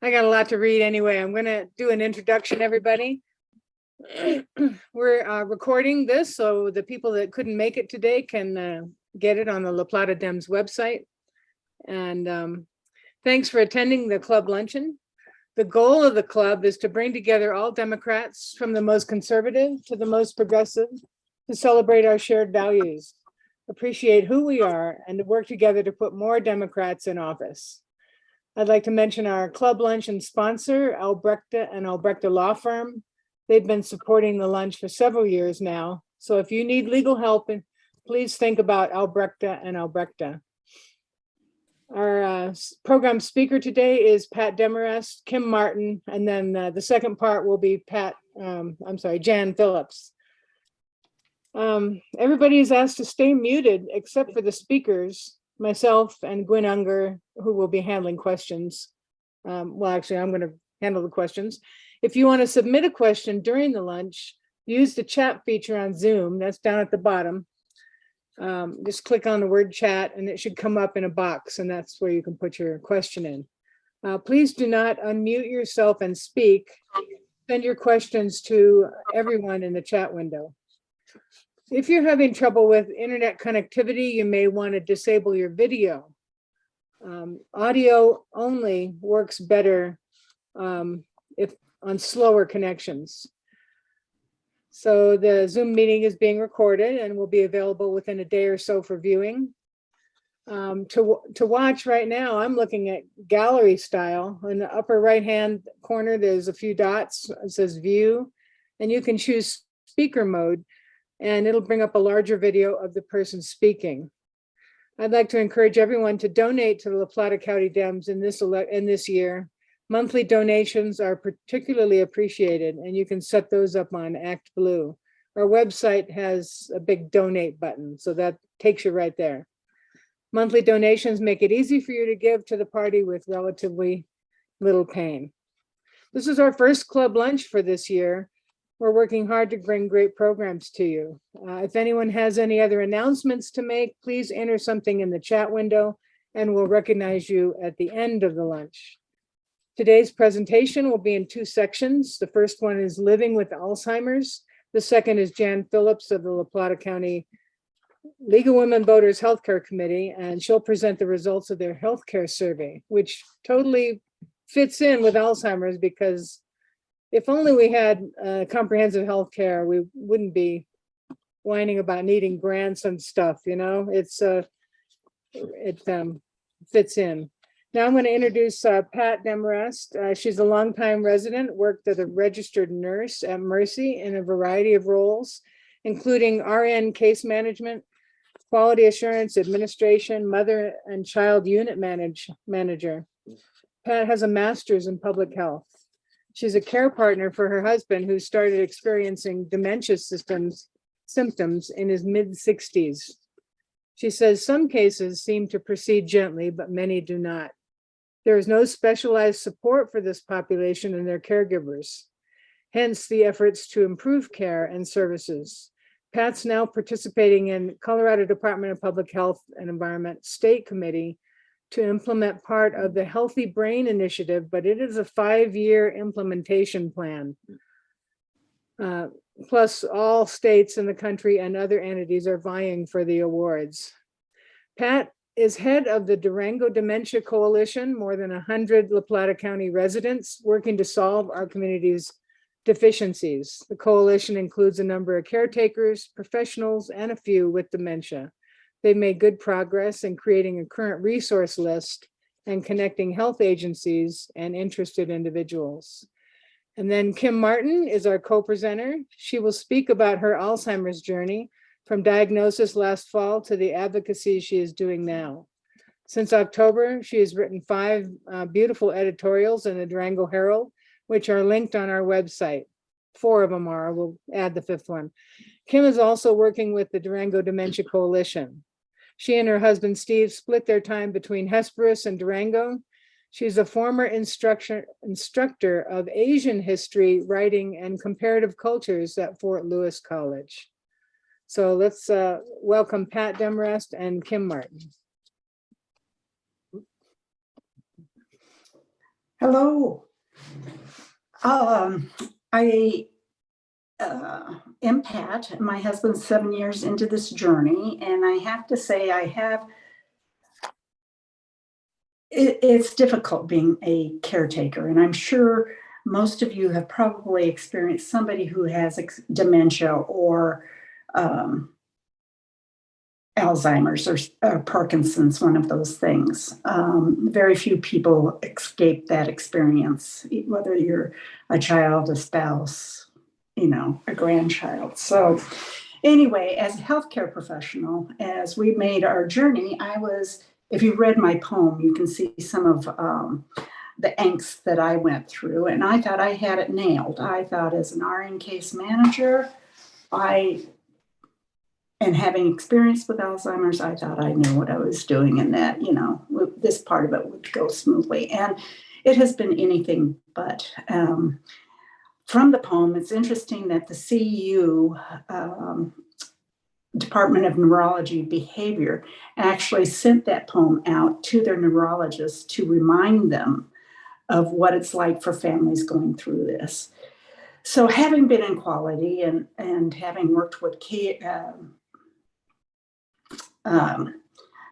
I got a lot to read anyway. I'm going to do an introduction, everybody. We're recording this so the people that couldn't make it today can get it on the La Plata Dems website. And thanks for attending the Club Luncheon. The goal of the club is to bring together all Democrats, from the most conservative to the most progressive, to celebrate our shared values, appreciate who we are, and to work together to put more Democrats in office. I'd like to mention our Club Luncheon sponsor, Albrechta and Albrechta Law Firm. They've been supporting the lunch for several years now. So if you need legal help, please think about Albrechta and Albrechta. Our program speaker today is Pat Demarest, Kim Martin, and then the second part will be Jan Phillips. Everybody is asked to stay muted except for the speakers, myself and Gwyn Unger, who will be handling questions. Well, actually, I'm going to handle the questions. If you want to submit a question during the lunch, use the chat feature on Zoom. That's down at the bottom. Just click on the word chat and it should come up in a box, and that's where you can put your question in. Please do not unmute yourself and speak. Send your questions to everyone in the chat window. If you're having trouble with internet connectivity, you may want to disable your video. Audio only works better if on slower connections. So the Zoom meeting is being recorded and will be available within a day or so for viewing. To watch right now, I'm looking at gallery style. In the upper right-hand corner, there's a few dots. It says view, and you can choose speaker mode, and it'll bring up a larger video of the person speaking. I'd like to encourage everyone to donate to the La Plata County Dems in this year. Monthly donations are particularly appreciated, and you can set those up on ActBlue. Our website has a big donate button, so that takes you right there. Monthly donations make it easy for you to give to the party with relatively little pain. This is our first club lunch for this year. We're working hard to bring great programs to you. If anyone has any other announcements to make, please enter something in the chat window and we'll recognize you at the end of the lunch. Today's presentation will be in two sections. The first one is Living with Alzheimer's. The second is Jan Phillips of the La Plata County League of Women Voters Healthcare Committee, and she'll present the results of their healthcare survey, which totally fits in with Alzheimer's, because if only we had comprehensive health care, we wouldn't be whining about needing grants and stuff, you know. It fits in. Now I'm going to introduce Pat Demarest. She's a longtime resident, worked as a registered nurse at Mercy in a variety of roles, including RN case management, quality assurance, administration, mother and child unit manager. Pat has a master's in public health. She's a care partner for her husband, who started experiencing dementia symptoms in his mid-60s. She says some cases seem to proceed gently, but many do not. There is no specialized support for this population and their caregivers, hence the efforts to improve care and services. Pat's now participating in Colorado Department of Public Health and Environment State Committee to implement part of the Healthy Brain Initiative, but it is a 5-year implementation plan. Plus, all states in the country and other entities are vying for the awards. Pat is head of the Durango Dementia Coalition, more than 100 La Plata County residents working to solve our community's deficiencies. The coalition includes a number of caretakers, professionals, and a few with dementia. They've made good progress in creating a current resource list and connecting health agencies and interested individuals. And then Kim Martin is our co-presenter. She will speak about her Alzheimer's journey, from diagnosis last fall to the advocacy she is doing now. Since October, she has written 5 beautiful editorials in the Durango Herald, which are linked on our website. 4 of them are, we'll add the 5th one. Kim is also working with the Durango Dementia Coalition. She and her husband, Steve, split their time between Hesperus and Durango. She's a former instructor of Asian history, writing, and comparative cultures at Fort Lewis College. So let's welcome Pat Demarest and Kim Martin. Hello. I am Pat. My husband's 7 years into this journey, and I have to say it's difficult being a caretaker, and I'm sure most of you have probably experienced somebody who has dementia or um, Alzheimer's or Parkinson's, one of those things. Very few people escape that experience, whether you're a child, a spouse, a grandchild. So anyway, as a healthcare professional, as we made our journey, if you read my poem, you can see some of the angst that I went through, and I thought I had it nailed. I thought as an RN case manager, and having experience with Alzheimer's, I thought I knew what I was doing and that, this part of it would go smoothly. And it has been anything but. From the poem, it's interesting that the CEU, Department of Neurology Behavior, actually sent that poem out to their neurologists to remind them of what it's like for families going through this. So having been in quality and having worked with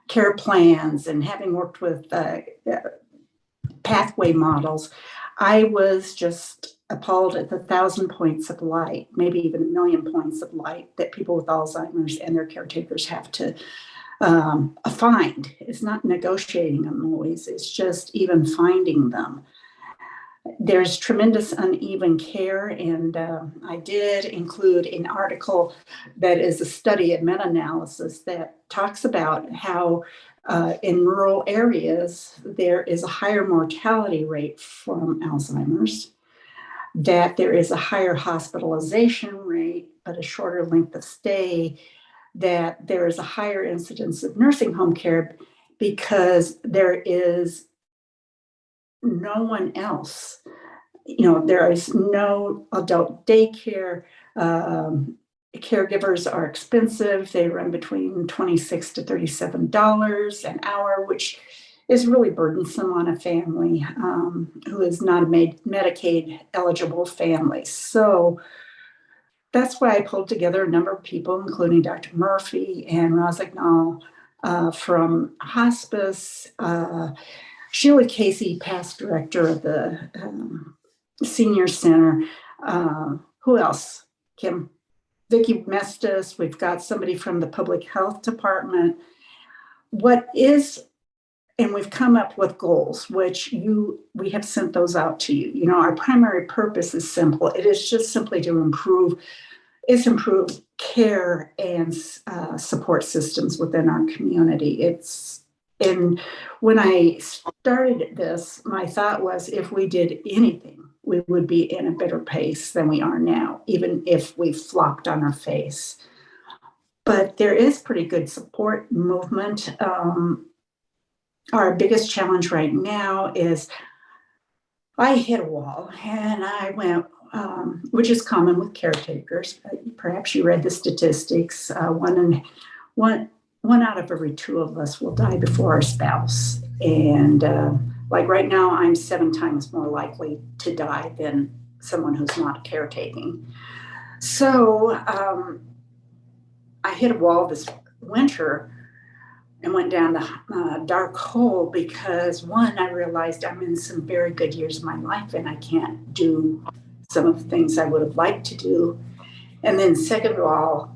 care plans and having worked with pathway models, I was just appalled at the 1,000 points of light, maybe even 1,000,000 points of light that people with Alzheimer's and their caretakers have to find. It's not negotiating them always, it's just even finding them. There's tremendous uneven care, and I did include an article that is a study, a meta-analysis that talks about how in rural areas there is a higher mortality rate from Alzheimer's, that there is a higher hospitalization rate but a shorter length of stay, that there is a higher incidence of nursing home care because there is no one else. There is no adult daycare. Caregivers are expensive. They run between $26 to $37 an hour, which is really burdensome on a family who is not a Medicaid eligible family. So that's why I pulled together a number of people, including Dr. Murphy and Rozignol from hospice, Sheila Casey, past director of the senior center. Who else? Kim, Vicki Mestis. We've got somebody from the public health department. And we've come up with goals, which we have sent those out to you. Our primary purpose is simple. It is just simply to improve care and support systems within our community. And when I started this, my thought was if we did anything, we would be in a better pace than we are now, even if we flopped on our face. But there is pretty good support movement. Our biggest challenge right now is I hit a wall and I went, which is common with caretakers. Perhaps you read the statistics. One out of every two of us will die before our spouse. And like right now, I'm 7 times more likely to die than someone who's not caretaking. So I hit a wall this winter and went down the dark hole because, one, I realized I'm in some very good years of my life and I can't do some of the things I would have liked to do. And then second of all,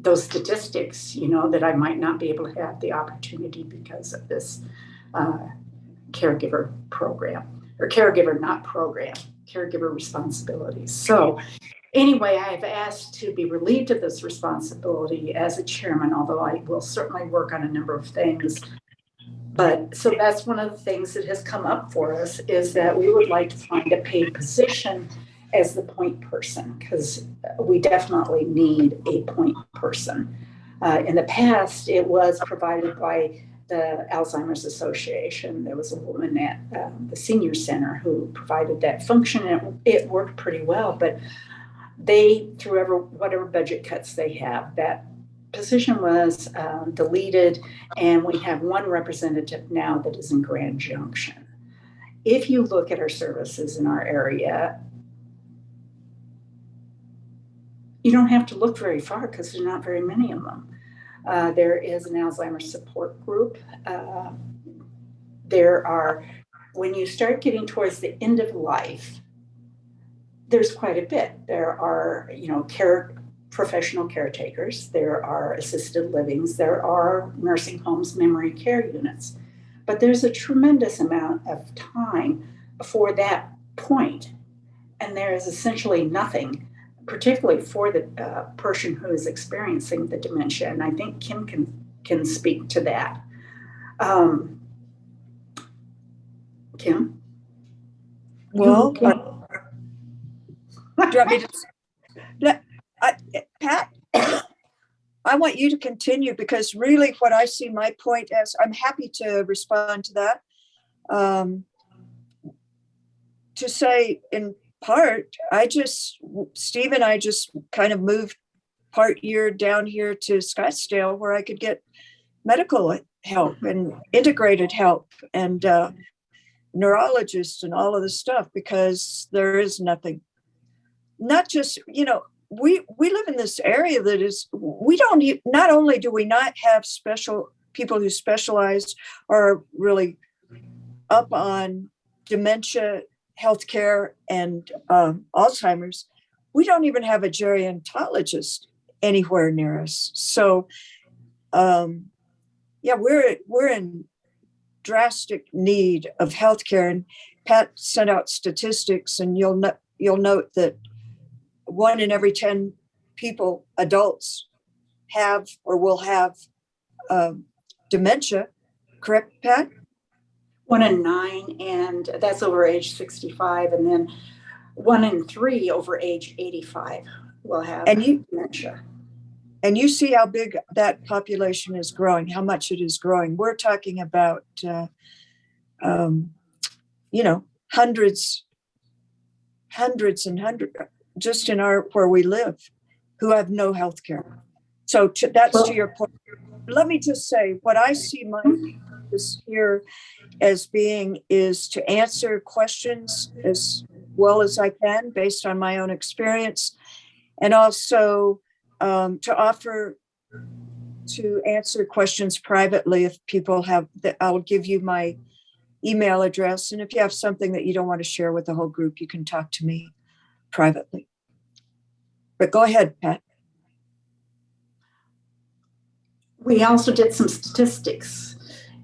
those statistics, that I might not be able to have the opportunity because of this caregiver program, or caregiver, not program, caregiver responsibilities. So anyway, I've asked to be relieved of this responsibility as a chairman, although I will certainly work on a number of things. But so that's one of the things that has come up for us, is that we would like to find a paid position as the point person, because we definitely need a point person. In the past, it was provided by the Alzheimer's Association. There was a woman at the senior center who provided that function, and it worked pretty well, but they, through whatever budget cuts they have, that position was deleted, and we have one representative now that is in Grand Junction. If you look at our services in our area, you don't have to look very far because there's not very many of them. There is an Alzheimer's support group. There are, when you start getting towards the end of life, there's quite a bit. There are, professional caretakers. There are assisted livings. There are nursing homes, memory care units. But there's a tremendous amount of time before that point, and there is essentially nothing, particularly for the person who is experiencing the dementia. And I think Kim can speak to that. Kim? Well, do you want me to? Pat, I want you to continue, because really what I see my point as, I'm happy to respond to that. To say in part, Steve and I just kind of moved part year down here to Scottsdale where I could get medical help and integrated help and neurologists and all of this stuff, because there is nothing, not just, we live in this area that is, not only do we not have special people who specialize or are really up on dementia, healthcare, and Alzheimer's, we don't even have a gerontologist anywhere near us. So, we're in drastic need of healthcare. And Pat sent out statistics, and you'll note that 1 in every 10 people, adults, have or will have dementia. Correct, Pat? 1 in 9, and that's over age 65, and then 1 in 3 over age 85 will have dementia. And you see how big that population is growing, how much it is growing. We're talking about, hundreds and hundreds, just in where we live, who have no health care. So that's to your point. Let me just say, what I see my purpose here as being is to answer questions as well as I can based on my own experience, and also to offer to answer questions privately if people have. I'll give you my email address, and if you have something that you don't want to share with the whole group, you can talk to me privately. But go ahead, Pat. We also did some statistics,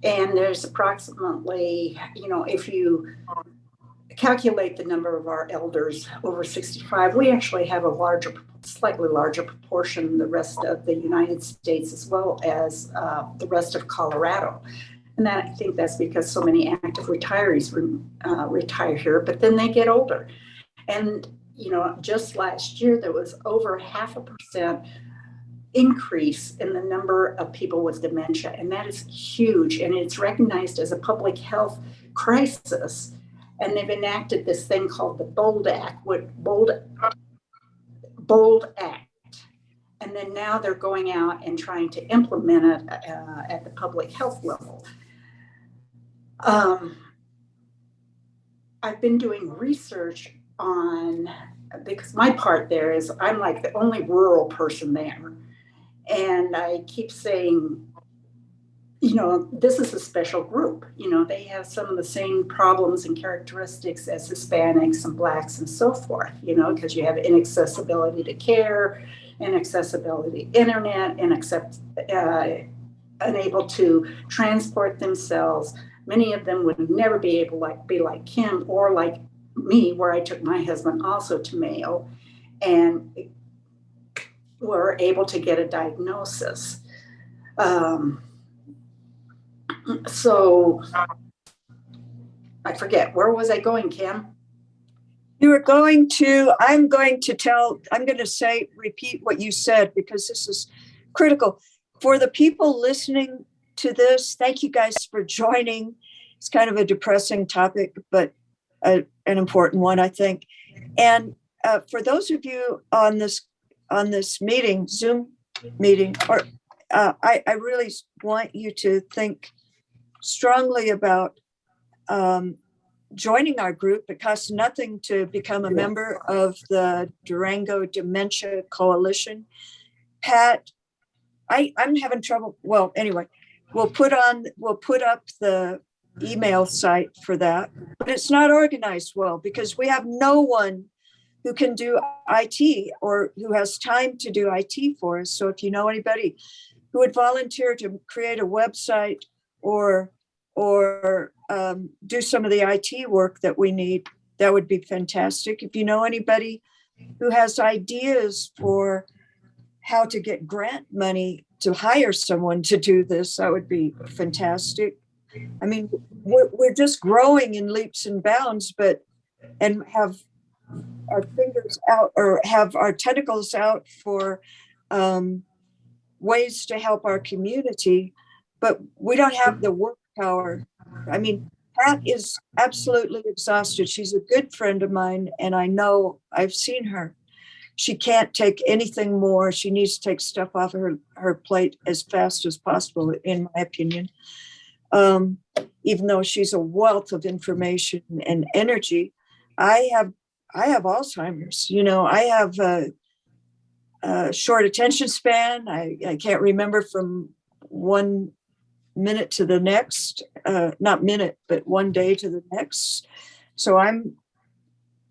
and there's approximately, if you calculate the number of our elders over 65, we actually have a slightly larger proportion than the rest of the United States, as well as the rest of Colorado. And I think that's because so many active retirees retire here, but then they get older. And, just last year, there was over 0.5% increase in the number of people with dementia. And that is huge. And it's recognized as a public health crisis. And they've enacted this thing called the BOLD Act, BOLD Act. And then now they're going out and trying to implement it at the public health level. I've been doing research because my part there is I'm like the only rural person there. And I keep saying, this is a special group. They have some of the same problems and characteristics as Hispanics and Blacks and so forth, because you have inaccessibility to care, inaccessibility to internet, unable to transport themselves. Many of them would never be able to be like Kim or like me, where I took my husband also to Mayo and were able to get a diagnosis. So I forget, where was I going, Kim? I'm going to repeat what you said, because this is critical. For the people listening to this, thank you guys for joining. It's kind of a depressing topic, but an important one, I think. And for those of you on this meeting, Zoom meeting, or I really want you to think strongly about joining our group. It costs nothing to become a member of the Durango Dementia Coalition. Pat, I'm having trouble. Well, anyway, we'll put up the email site for that, but it's not organized well because we have no one who can do IT or who has time to do IT for us. So if you know anybody who would volunteer to create a website or do some of the IT work that we need, that would be fantastic. If you know anybody who has ideas for how to get grant money to hire someone to do this, that would be fantastic. I mean, we're just growing in leaps and bounds, and have our fingers out or have our tentacles out for ways to help our community, but we don't have the work power. I mean, Pat is absolutely exhausted. She's a good friend of mine, and I know I've seen her. She can't take anything more. She needs to take stuff off her plate as fast as possible, in my opinion. Even though she's a wealth of information and energy, I have Alzheimer's. I have a short attention span. I can't remember from 1 minute to the next, not minute, but one day to the next. So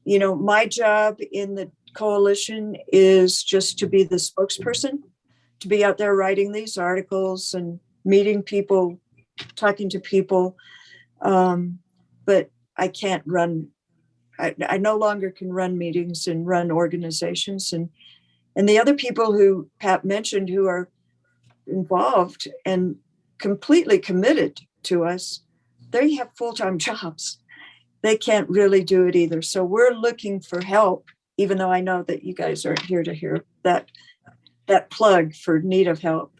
my job in the coalition is just to be the spokesperson, to be out there writing these articles and meeting people, talking to people. But I can't run, I no longer can run meetings and run organizations. And the other people who Pat mentioned who are involved and completely committed to us, they have full-time jobs. They can't really do it either. So we're looking for help, even though I know that you guys aren't here to hear that plug for need of help,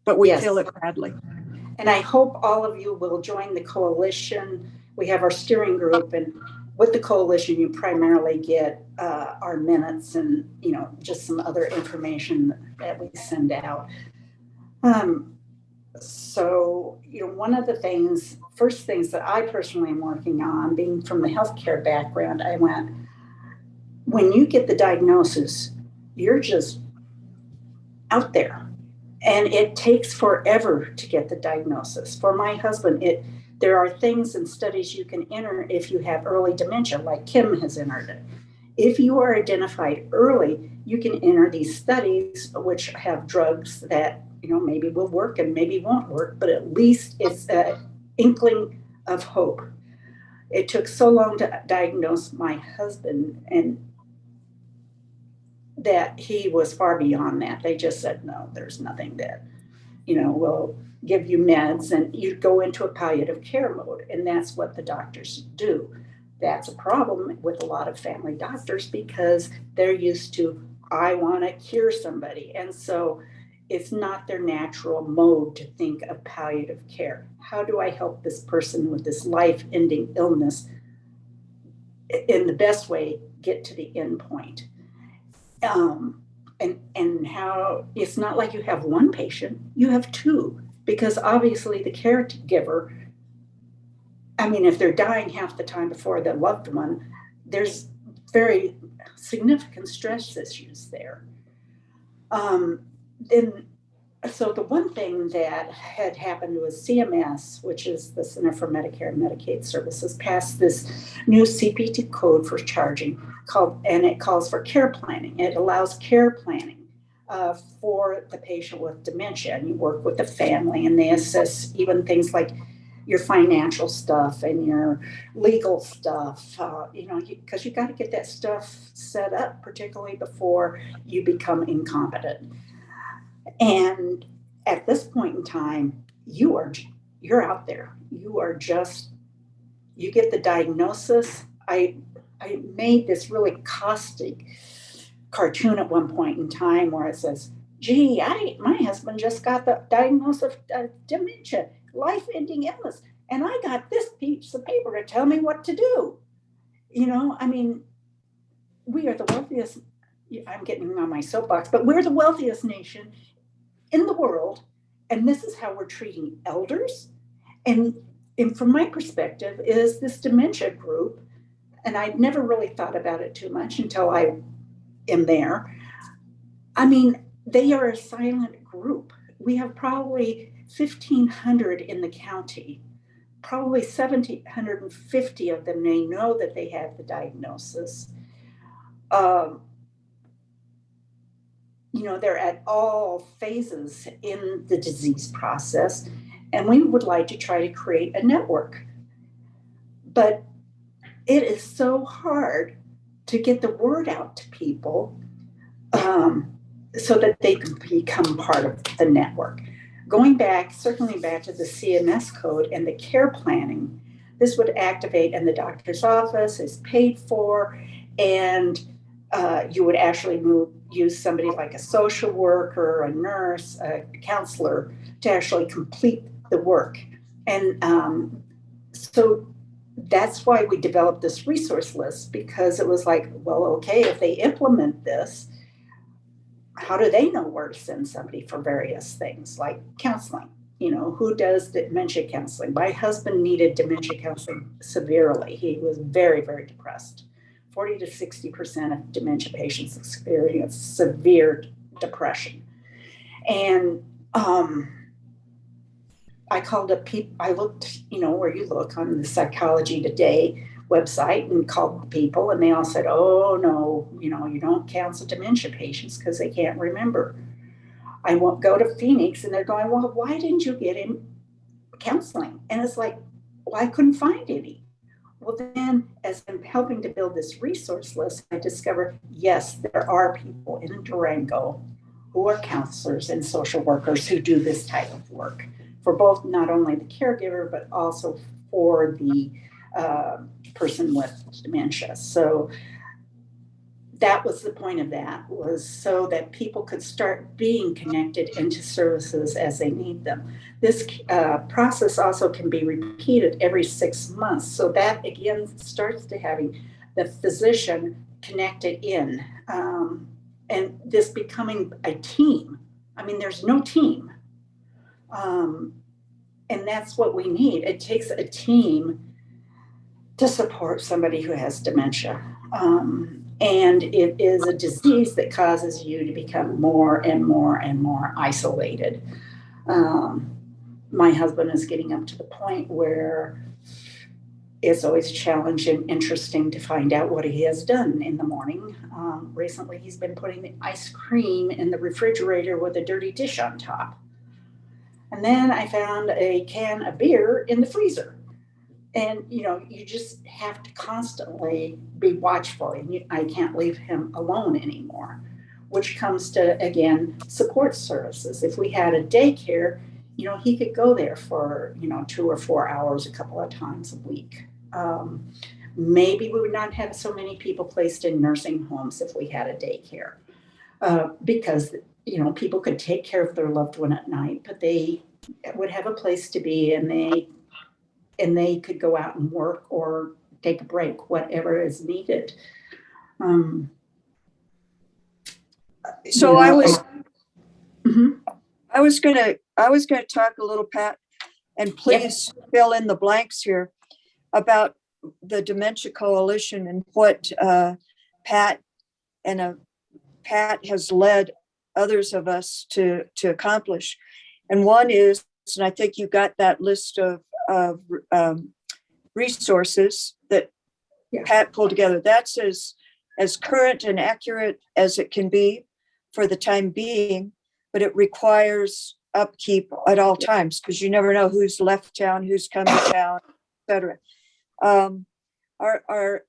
but we feel it badly. And I hope all of you will join the coalition. We have our steering group, and with the coalition, you primarily get our minutes and, just some other information that we send out. So, one of the first things that I personally am working on, being from the healthcare background, I went, when you get the diagnosis, you're just out there. And it takes forever to get the diagnosis. For my husband, there are things and studies you can enter if you have early dementia, like Kim has entered it. If you are identified early, you can enter these studies, which have drugs that maybe will work and maybe won't work, but at least it's an inkling of hope. It took so long to diagnose my husband, and that he was far beyond that. They just said, no, there's nothing that, will give you meds, and you go into a palliative care mode. And that's what the doctors do. That's a problem with a lot of family doctors because they're used to, I want to cure somebody. And so it's not their natural mode to think of palliative care. How do I help this person with this life-ending illness in the best way get to the end point? And how it's not like you have one patient, you have two, because obviously the caregiver, if they're dying half the time before the loved one, there's very significant stress issues there. So the one thing that had happened was CMS, which is the Center for Medicare and Medicaid Services, passed this new CPT code for charging and it calls for care planning. It allows care planning for the patient with dementia, and you work with the family, and they assess even things like your financial stuff and your legal stuff, because you got to get that stuff set up, particularly before you become incompetent. And at this point in time, you're out there. You get the diagnosis. I made this really caustic cartoon at one point in time where it says, gee, my husband just got the diagnosis of dementia, life-ending illness, and I got this piece of paper to tell me what to do. We are the wealthiest I'm getting on my soapbox, but we're the wealthiest nation in the world, and this is how we're treating elders. And from my perspective, is this dementia group, and I'd never really thought about it too much until I am there. I mean, they are a silent group. We have probably 1,500 in the county. Probably 1,750 of them may know that they have the diagnosis. Um, they're at all phases in the disease process, and we would like to try to create a network. But it is so hard to get the word out to people so that they can become part of the network. Circling back to the CMS code and the care planning, this would activate in the doctor's office, is paid for, and you would actually use somebody like a social worker, a nurse, a counselor to actually complete the work. And so that's why we developed this resource list, because it was like, well, okay, if they implement this, how do they know where to send somebody for various things like counseling? Who does dementia counseling? My husband needed dementia counseling severely. He was very, very depressed. 40 to 60% of dementia patients experience severe depression. And I called up people, I looked, where you look on the Psychology Today website, and called people, and they all said, oh no, you don't counsel dementia patients because they can't remember. I won't go to Phoenix, and they're going, well, why didn't you get him counseling? And it's like, well, I couldn't find any. Well, then as I'm helping to build this resource list, I discovered, yes, there are people in Durango who are counselors and social workers who do this type of work for both not only the caregiver, but also for the person with dementia. So that was the point of that, was so that people could start being connected into services as they need them. This process also can be repeated every 6 months. So that again starts to having the physician connected in, and this becoming a team. I mean, there's no team. And that's what we need. It takes a team to support somebody who has dementia. And it is a disease that causes you to become more and more and more isolated. My husband is getting up to the point where it's always challenging and interesting to find out what he has done in the morning. Recently, he's been putting the ice cream in the refrigerator with a dirty dish on top. And then I found a can of beer in the freezer. And, you just have to constantly be watchful. And I can't leave him alone anymore, which comes to, again, support services. If we had a daycare, he could go there for, 2 or 4 hours a couple of times a week. Maybe we would not have so many people placed in nursing homes if we had a daycare, because, people could take care of their loved one at night, but they would have a place to be, and they could go out and work or take a break, whatever is needed. So I was going to talk a little, Pat, and please fill in the blanks here about the Dementia Coalition and what Pat has led others of us to accomplish. And one is, and I think you got that list of resources that Pat pulled together. That's as current and accurate as it can be for the time being, but it requires upkeep at all times, because you never know who's left town, who's coming to town, etc. Our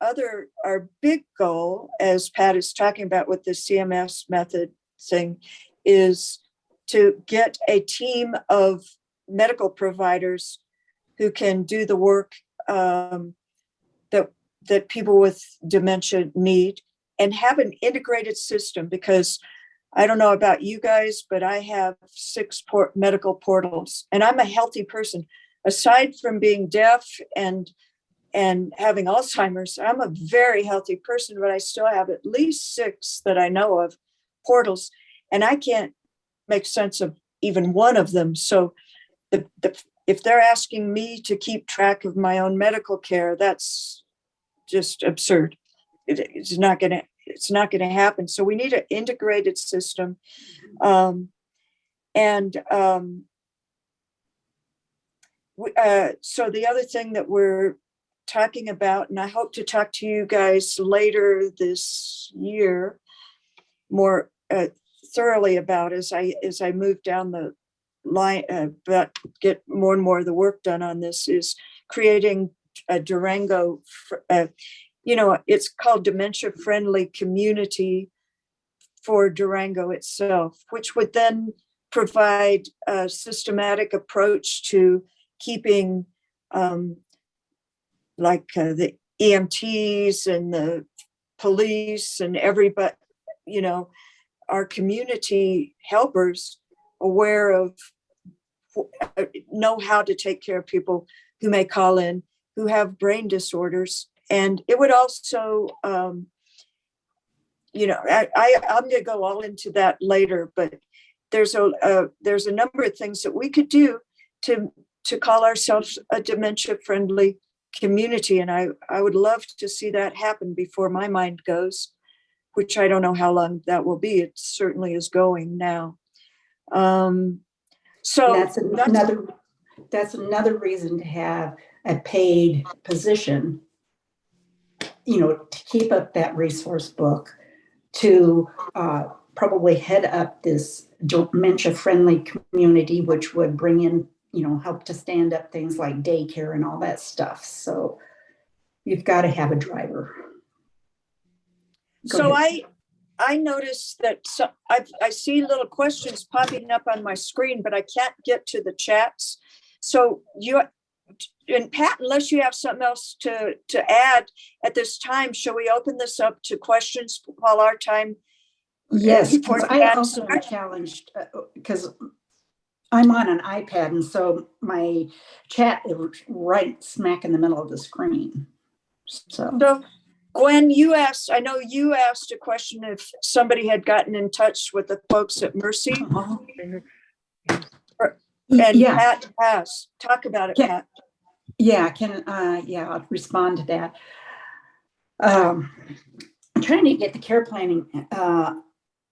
big goal, as Pat is talking about with the CMS method thing, is to get a team of medical providers who can do the work that people with dementia need, and have an integrated system. Because I don't know about you guys, but I have 6 medical portals, and I'm a healthy person. Aside from being deaf and and having Alzheimer's. I'm a very healthy person, but I still have at least 6 that I know of portals, and I can't make sense of even one of them. So if they're asking me to keep track of my own medical care, that's just absurd. It's not going to happen. So we need an integrated system. So the other thing that we're talking about, and I hope to talk to you guys later this year more thoroughly about as I move down the line, but get more and more of the work done on this, is creating a Durango, it's called Dementia Friendly Community for Durango itself, which would then provide a systematic approach to keeping the EMTs and the police and everybody, our community helpers aware of, know how to take care of people who may call in, who have brain disorders. And it would also, I'm going to go all into that later, but there's a number of things that we could do to call ourselves a dementia friendly community. And I would love to see that happen before my mind goes, which I don't know how long that will be. It certainly is going now. So that's another reason to have a paid position, to keep up that resource book, to probably head up this dementia friendly community, which would bring in, help to stand up things like daycare and all that stuff. So you've got to have a driver. So I noticed that I see little questions popping up on my screen, but I can't get to the chats. So and Pat, unless you have something else to add at this time, shall we open this up to questions while our time? Yes, I also am challenged because I'm on an iPad, and so my chat is right smack in the middle of the screen. So Gwen, I know you asked a question if somebody had gotten in touch with the folks at Mercy. Pat has. Talk about it, Pat. Yeah, I'll respond to that. I'm trying to get the care planning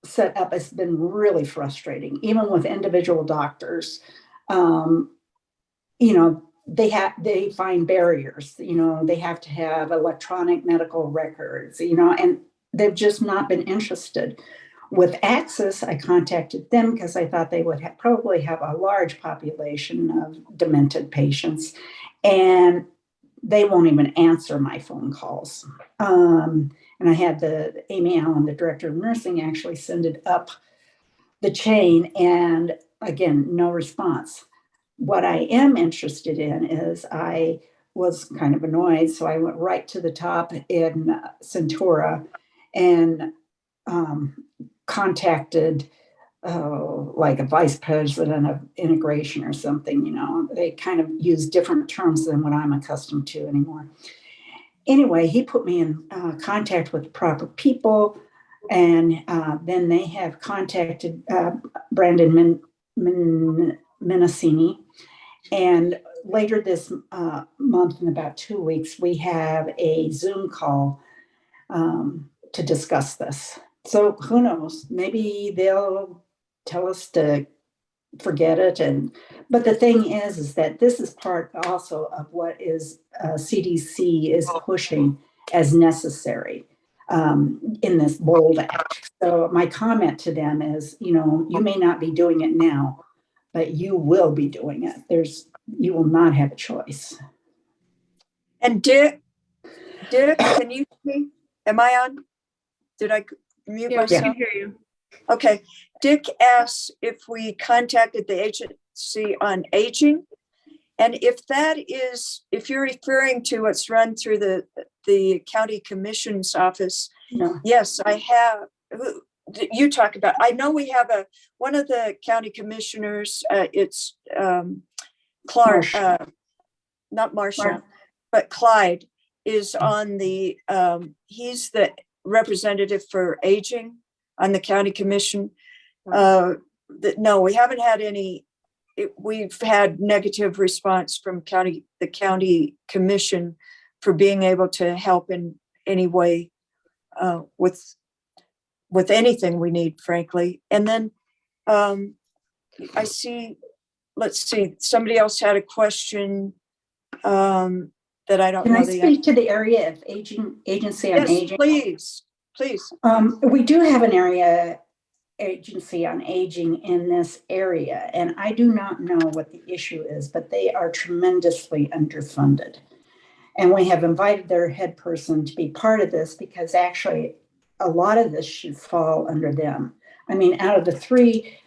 set up has been really frustrating, even with individual doctors. They find barriers, they have to have electronic medical records, and they've just not been interested. With Access, I contacted them because I thought they would probably have a large population of demented patients, and they won't even answer my phone calls. And I had Amy Allen, the director of nursing, actually send it up the chain, and again, no response. What I am interested in is I was kind of annoyed, so I went right to the top in Centura and contacted like a vice president of integration or something. They kind of use different terms than what I'm accustomed to anymore. Anyway, he put me in contact with the proper people, and then they have contacted Brandon Menacini. And later this month, in about 2 weeks, we have a Zoom call to discuss this. So who knows? Maybe they'll tell us to forget it. But the thing is that this is part also of what is CDC is pushing as necessary in this BOLD Act. So my comment to them is, you may not be doing it now, but you will be doing it. You will not have a choice. And Dick, can you hear me? Am I on? Did I mute myself? I can hear you. Okay. Dick asks if we contacted the Agency on Aging. And if you're referring to what's run through the county commission's office, No. Yes, I have. You talk about, I know we have one of the county commissioners, it's Clark, not Marsha. but Clyde is on the, he's the representative for aging on the county commission. No, we haven't had any, we've had negative response from the county commission for being able to help in any way with anything we need, frankly. And then I see, let's see, somebody else had a question that I don't Can know I the speak to the area of agency on Yes, aging? please. We do have an area agency on aging in this area, and I do not know what the issue is, but they are tremendously underfunded. And we have invited their head person to be part of this because actually a lot of this should fall under them. I mean, out of the three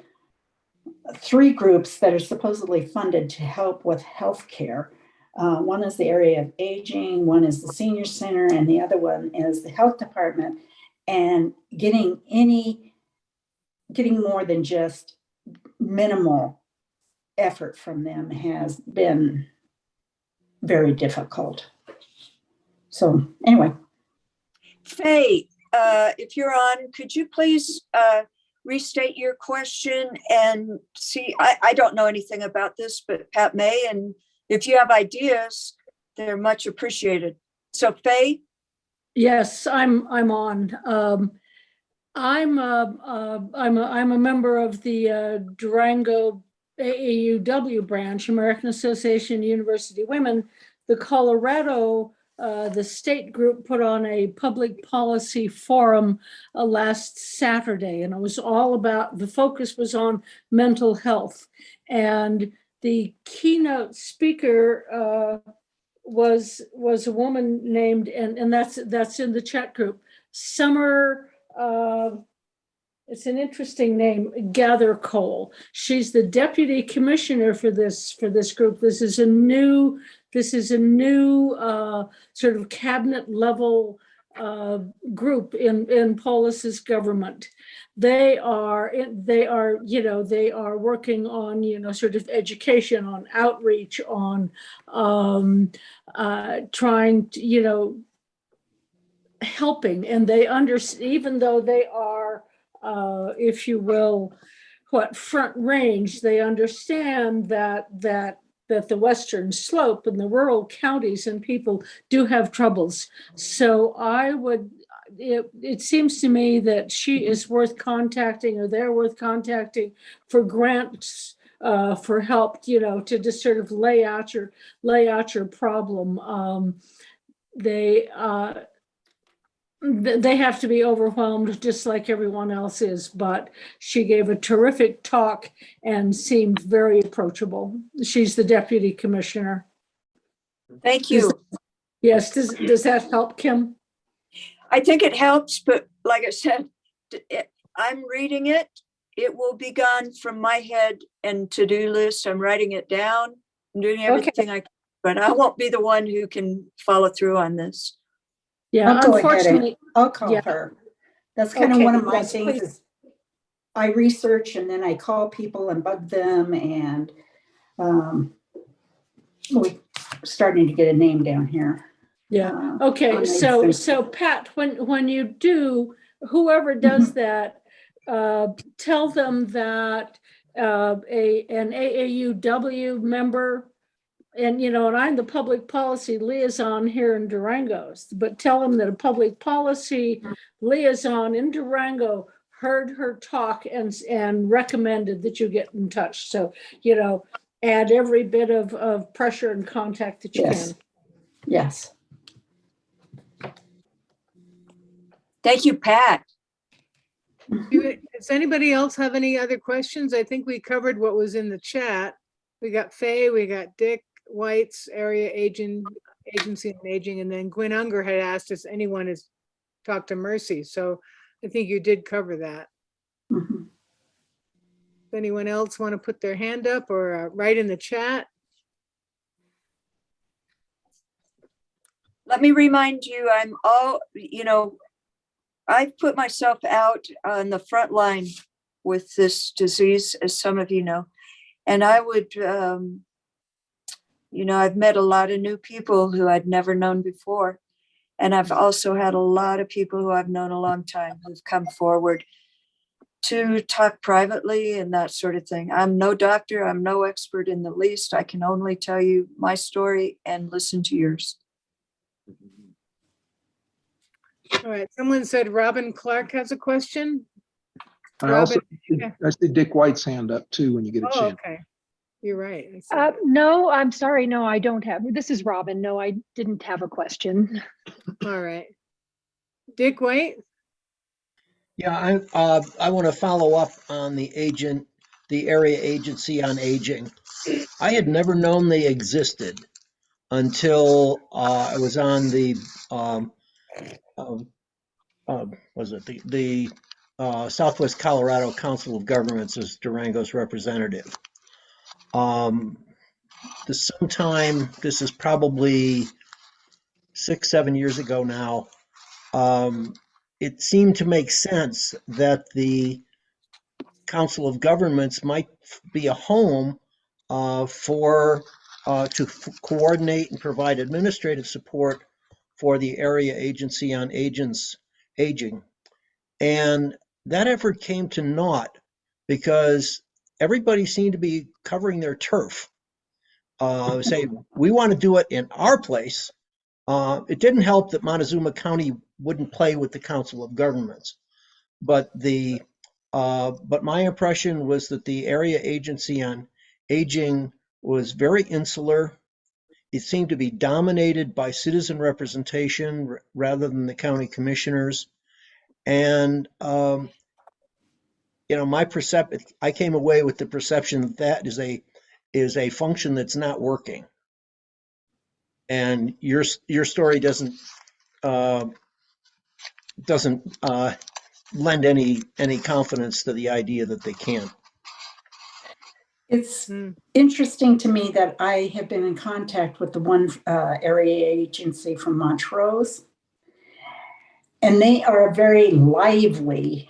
groups that are supposedly funded to help with healthcare, one is the area of aging, one is the senior center, and the other one is the health department. And getting more than just minimal effort from them has been very difficult. So anyway. Faye, if you're on, could you please restate your question and see, I don't know anything about this, but Pat may, and if you have ideas, they're much appreciated. So Faye? Yes, I'm on. I'm a member of the Durango AAUW branch, American Association of University Women. The Colorado, the state group put on a public policy forum last Saturday, and it was all about, the focus was on mental health. And the keynote speaker was a woman named, and that's in the chat group, Summer, it's an interesting name, Gather Cole. She's the deputy commissioner for this group. This is a new sort of cabinet level group in Polis's government. They are working on, sort of education, on outreach, on trying to, helping. And they understand, even though they are, if you will, front range, they understand that the Western Slope and the rural counties and people do have troubles. So it seems to me that she is worth contacting, or they're worth contacting for grants, for help, to just sort of lay out your problem. They have to be overwhelmed just like everyone else is, but she gave a terrific talk and seemed very approachable. She's the deputy commissioner. Thank you. Yes, does that help, Kim? I think it helps, but like I said, I'm reading it. It will be gone from my head and to-do list. I'm writing it down. I'm doing everything I can, but I won't be the one who can follow through on this. Yeah, unfortunately. I'll call her. That's kind of one of my things. Please. Is I research and then I call people and bug them, and we're starting to get a name down here. Yeah. Okay. So Pat, when you do, whoever does that, tell them that an AAUW member, and I'm the public policy liaison here in Durango, but tell them that a public policy liaison in Durango heard her talk and recommended that you get in touch. So, add every bit of pressure and contact that you can. Yes. Thank you, Pat. Does anybody else have any other questions? I think we covered what was in the chat. We got Faye, we got Dick White's area agency on aging, and then Gwen Unger had asked if anyone has talked to Mercy. So I think you did cover that. Mm-hmm. Does anyone else want to put their hand up or write in the chat? Let me remind you, I've put myself out on the front line with this disease, as some of you know, and I would You know, I've met a lot of new people who I'd never known before. And I've also had a lot of people who I've known a long time who've come forward to talk privately and that sort of thing. I'm no doctor. I'm no expert in the least. I can only tell you my story and listen to yours. All right, someone said Robin Clark has a question. I also, Robin, I see Dick White's hand up too when you get a oh, chance. okay. You're right. I see. No, I'm sorry. No, I don't have. This is Robin. No, I didn't have a question. All right. Dick White? Yeah, I want to follow up on the area agency on aging. I had never known they existed until I was on the was it the Southwest Colorado Council of Governments as Durango's representative. This is probably 6-7 years ago now. It seemed to make sense that the Council of Governments might be a home to coordinate and provide administrative support for the area agency on aging. And that effort came to naught because everybody seemed to be covering their turf. Say, we want to do it in our place. It didn't help that Montezuma County wouldn't play with the Council of Governments. But my impression was that the area agency on aging was very insular. It seemed to be dominated by citizen representation rather than the county commissioners. And I came away with the perception that is a function that's not working. And your story doesn't lend any confidence to the idea that they can. It's interesting to me that I have been in contact with the one area agency from Montrose, and they are a very lively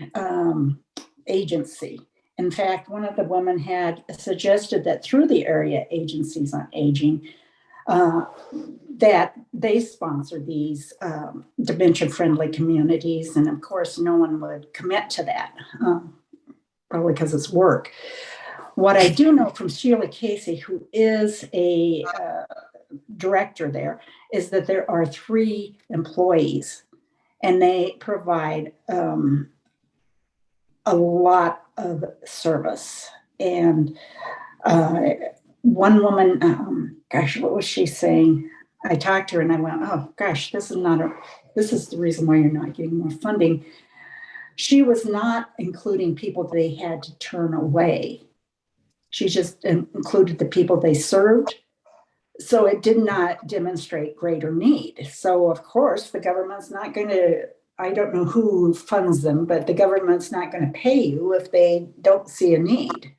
agency. In fact, one of the women had suggested that through the area agencies on aging, that they sponsor these dementia-friendly communities. And of course, no one would commit to that, probably because it's work. What I do know from Sheila Casey, who is a director there, is that there are 3 employees, and they provide a lot of service. And one woman, gosh, what was she saying? I talked to her and I went, oh gosh, this is the reason why you're not getting more funding. She was not including people they had to turn away. She just included the people they served. So it did not demonstrate greater need. So of course the government's not going to, I don't know who funds them, but the government's not going to pay you if they don't see a need.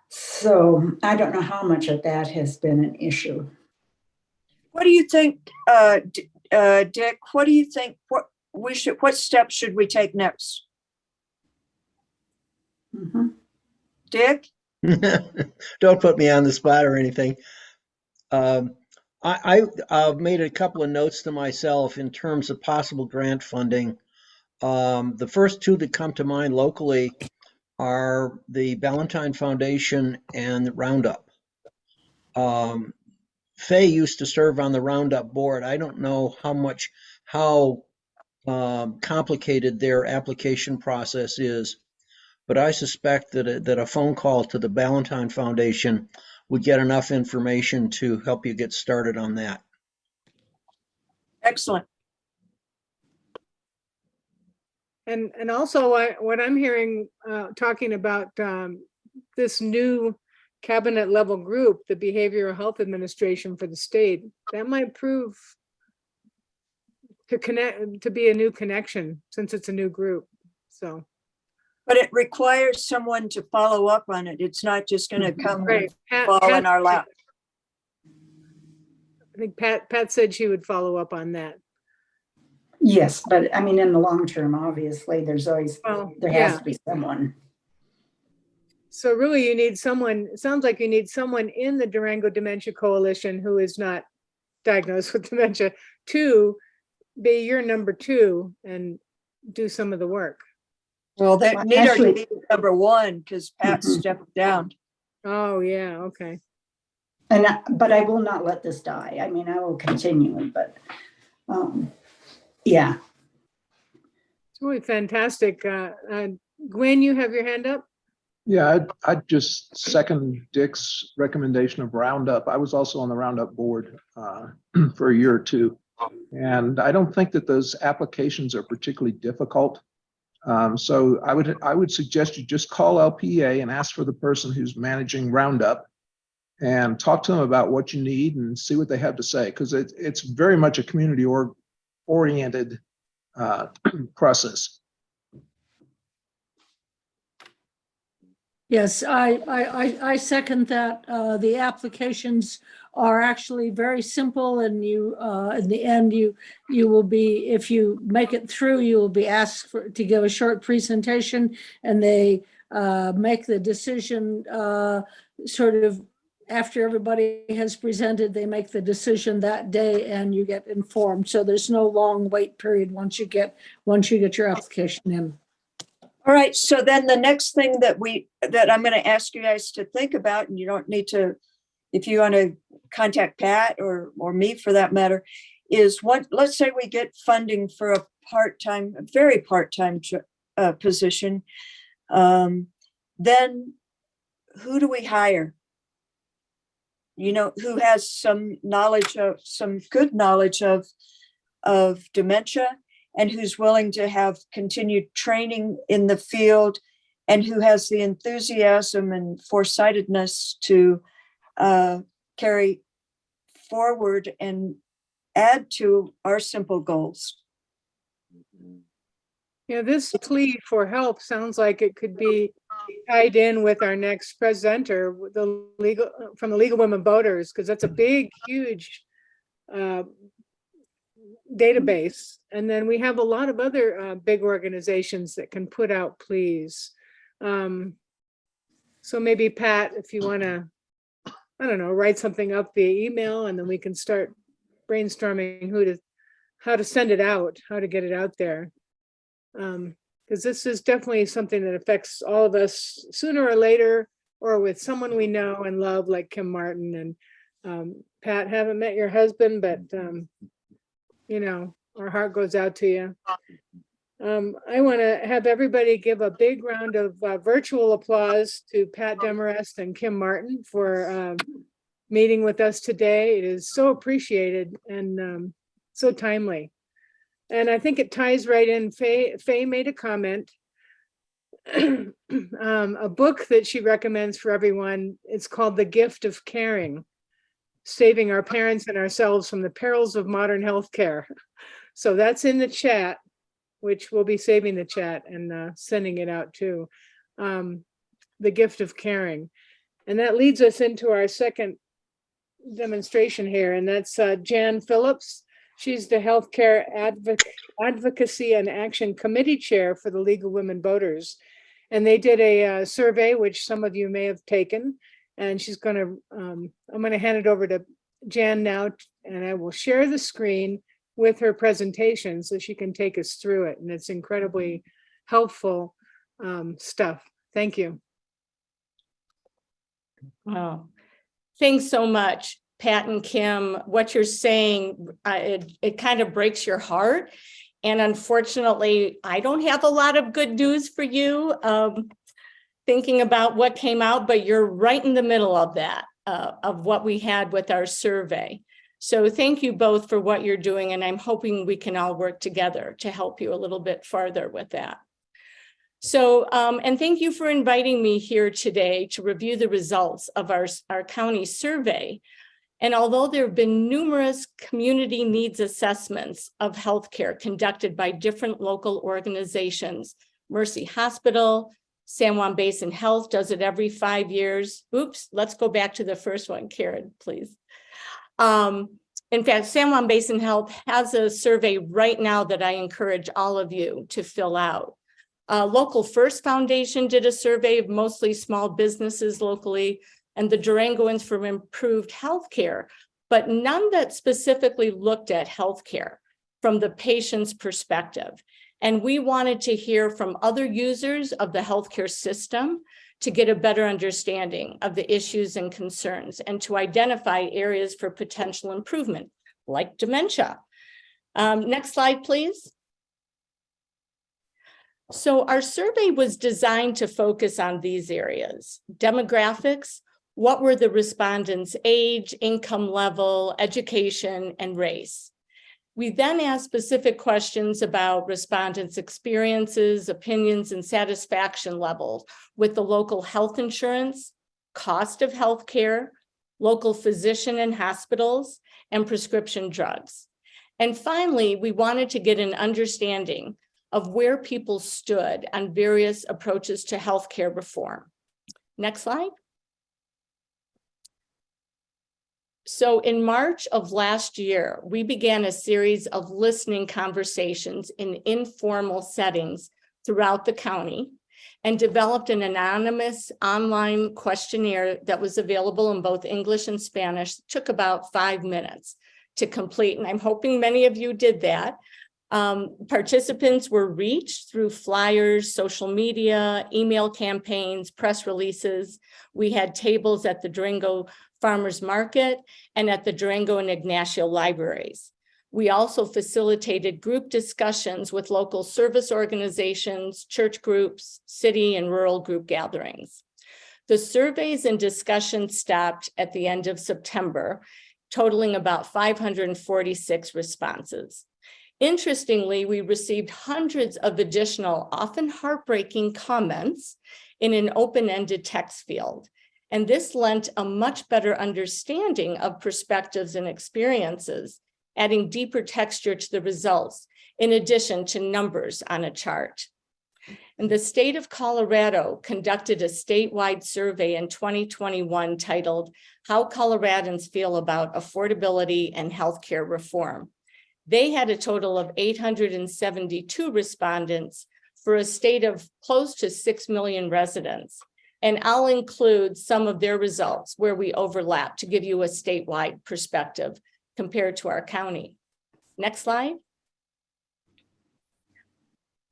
So I don't know how much of that has been an issue. What do you think, Dick? What do you think? What steps should we take next? Mm-hmm. Dick? Don't put me on the spot or anything. I've made a couple of notes to myself in terms of possible grant funding. The first 2 that come to mind locally are the Ballantyne Foundation and the Roundup. Faye used to serve on the Roundup board. I don't know how complicated their application process is, but I suspect that a phone call to the Ballantyne Foundation would get enough information to help you get started on that. Excellent. And also what I'm hearing talking about this new cabinet level group, the Behavioral Health Administration for the state, that might prove to be a new connection since it's a new group. So, But it requires someone to follow up on it. It's not just going to come right. and fall in our lap. I think Pat said she would follow up on that. Yes, but I mean, in the long term, obviously, there's always, there has to be someone. So really you need someone, it sounds like you need someone in the Durango Dementia Coalition who is not diagnosed with dementia to be your number 2 and do some of the work. Well, they Well, need her to actually- be number 1 because Pat Mhm. stepped down. Oh, yeah, okay. But I will not let this die. I mean, I will continue, but, yeah. It's really fantastic. Gwen, you have your hand up? Yeah, I'd just second Dick's recommendation of Roundup. I was also on the Roundup board for a year or two. And I don't think that those applications are particularly difficult. So I would suggest you just call LPA and ask for the person who's managing Roundup and talk to them about what you need and see what they have to say, because it's very much a community oriented process. Yes, I second that. The applications are actually very simple, and you, in the end, you will be, if you make it through, you will be asked to give a short presentation, and they make the decision sort of after everybody has presented. They make the decision that day, and you get informed. So there's no long wait period once you get your application in. All right, so then the next thing that I'm going to ask you guys to think about, and you don't need to, if you want to contact Pat or me for that matter, is let's say we get funding for a very part-time position. Then who do we hire? Who has some good knowledge of dementia, and who's willing to have continued training in the field, and who has the enthusiasm and foresightedness to carry forward and add to our simple goals. Yeah, this plea for help sounds like it could be tied in with our next presenter, from the League of Women Voters, because that's a big, huge database. And then we have a lot of other big organizations that can put out pleas. So maybe Pat, if you want to, I don't know, write something up via email, and then we can start brainstorming how to send it out, how to get it out there. Because this is definitely something that affects all of us sooner or later, or with someone we know and love, like Kim Martin. And Pat, haven't met your husband, but our heart goes out to you. I want to have everybody give a big round of virtual applause to Pat Demarest and Kim Martin for meeting with us today. It is so appreciated and so timely. And I think it ties right in. Faye made a comment. A book that she recommends for everyone. It's called The Gift of Caring: Saving Our Parents and Ourselves from the Perils of Modern Healthcare. So that's in the chat, which we'll be saving the chat and sending it out too. The Gift of Caring. And that leads us into our second demonstration here, and that's Jan Phillips. She's the Healthcare Advocacy and Action Committee Chair for the League of Women Voters. And they did a survey, which some of you may have taken. And she's going to, I'm going to hand it over to Jan now, and I will share the screen with her presentation so she can take us through it. And it's incredibly helpful stuff. Thank you. Wow. Thanks so much, Pat and Kim. What you're saying, it kind of breaks your heart. And unfortunately, I don't have a lot of good news for you, thinking about what came out, but you're right in the middle of that, of what we had with our survey. So thank you both for what you're doing, and I'm hoping we can all work together to help you a little bit farther with that. So, and thank you for inviting me here today to review the results of our county survey. And although there have been numerous community needs assessments of healthcare conducted by different local organizations, Mercy Hospital, San Juan Basin Health does it every 5 years. Oops, let's go back to the first one, Karen, please. In fact, San Juan Basin Health has a survey right now that I encourage all of you to fill out. Local First Foundation did a survey of mostly small businesses locally, and the Durangoans for Improved Healthcare, but none that specifically looked at healthcare from the patient's perspective. And we wanted to hear from other users of the healthcare system to get a better understanding of the issues and concerns and to identify areas for potential improvement, like dementia. Next slide, please. So our survey was designed to focus on these areas: demographics, what were the respondents' age, income level, education, and race. We then asked specific questions about respondents' experiences, opinions, and satisfaction level with the local health insurance, cost of healthcare, local physician and hospitals, and prescription drugs. And finally, we wanted to get an understanding of where people stood on various approaches to healthcare reform. Next slide. So in March of last year, we began a series of listening conversations in informal settings throughout the county and developed an anonymous online questionnaire that was available in both English and Spanish. It took about 5 minutes to complete, and I'm hoping many of you did that. Participants were reached through flyers, social media, email campaigns, press releases. We had tables at the Durango Farmers Market and at the Durango and Ignacio libraries. We also facilitated group discussions with local service organizations, church groups, city and rural group gatherings. The surveys and discussions stopped at the end of September, totaling about 546 responses. Interestingly, we received hundreds of additional, often heartbreaking comments in an open-ended text field. And this lent a much better understanding of perspectives and experiences, adding deeper texture to the results, in addition to numbers on a chart. And the state of Colorado conducted a statewide survey in 2021 titled, "How Coloradans Feel About Affordability and Healthcare Reform." They had a total of 872 respondents for a state of close to 6 million residents. And I'll include some of their results where we overlap to give you a statewide perspective compared to our county. Next slide.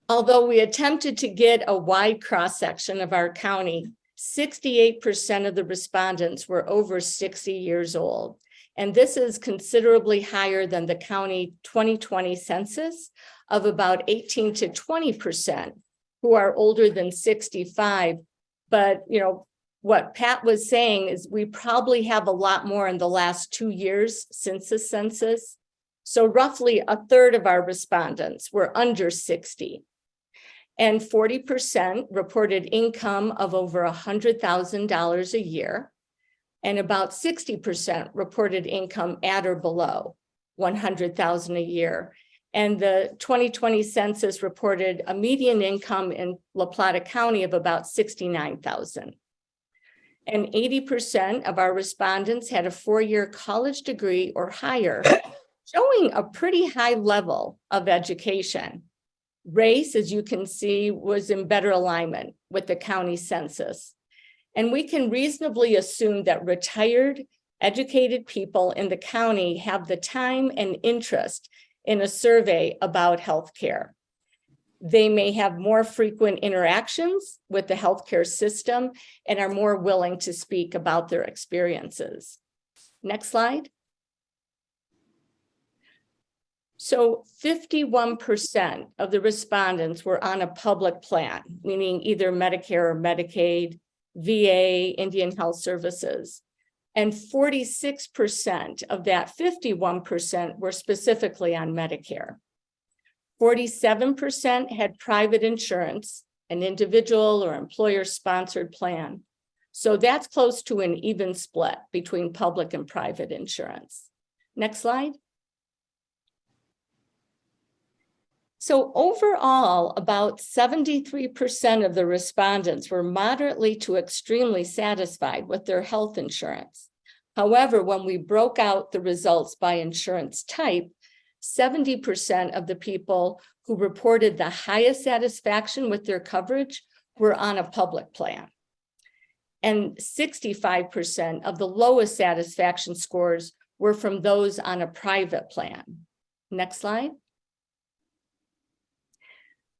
Although we attempted to get a wide cross-section of our county, 68% of the respondents were over 60 years old. And this is considerably higher than the county 2020 census of about 18 to 20% who are older than 65. But what Pat was saying is we probably have a lot more in the last 2 years since the census. So roughly a third of our respondents were under 60. And 40% reported income of over $100,000 a year. And about 60% reported income at or below $100,000 a year. And the 2020 census reported a median income in La Plata County of about $69,000. And 80% of our respondents had a 4-year college degree or higher, showing a pretty high level of education. Race, as you can see, was in better alignment with the county census. And we can reasonably assume that retired, educated people in the county have the time and interest in a survey about healthcare. They may have more frequent interactions with the healthcare system and are more willing to speak about their experiences. Next slide. So 51% of the respondents were on a public plan, meaning either Medicare or Medicaid, VA, Indian Health Services. And 46% of that 51% were specifically on Medicare. 47% had private insurance, an individual or employer-sponsored plan. So that's close to an even split between public and private insurance. Next slide. So overall, about 73% of the respondents were moderately to extremely satisfied with their health insurance. However, when we broke out the results by insurance type, 70% of the people who reported the highest satisfaction with their coverage were on a public plan. And 65% of the lowest satisfaction scores were from those on a private plan. Next slide.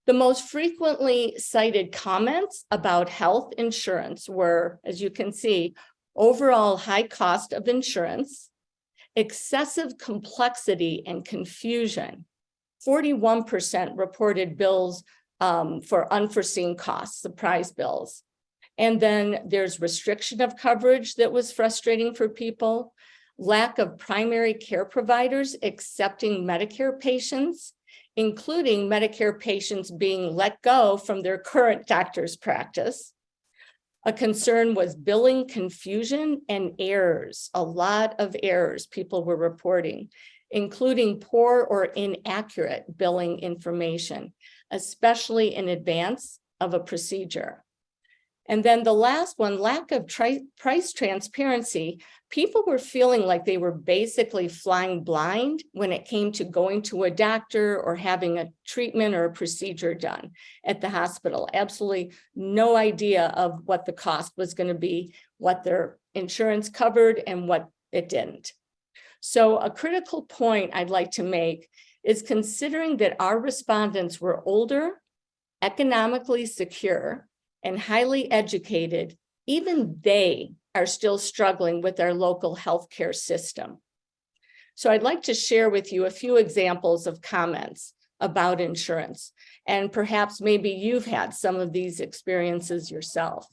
The most frequently cited comments about health insurance were, as you can see, overall high cost of insurance, excessive complexity and confusion. 41% reported bills for unforeseen costs, surprise bills. And then there's restriction of coverage that was frustrating for people, lack of primary care providers accepting Medicare patients, including Medicare patients being let go from their current doctor's practice. A concern was billing confusion and errors. A lot of errors people were reporting, including poor or inaccurate billing information, especially in advance of a procedure. And then the last one, lack of price transparency. People were feeling like they were basically flying blind when it came to going to a doctor or having a treatment or a procedure done at the hospital. Absolutely no idea of what the cost was going to be, what their insurance covered and what it didn't. So a critical point I'd like to make is considering that our respondents were older, economically secure, and highly educated, even they are still struggling with our local healthcare system. So I'd like to share with you a few examples of comments about insurance, and perhaps maybe you've had some of these experiences yourself.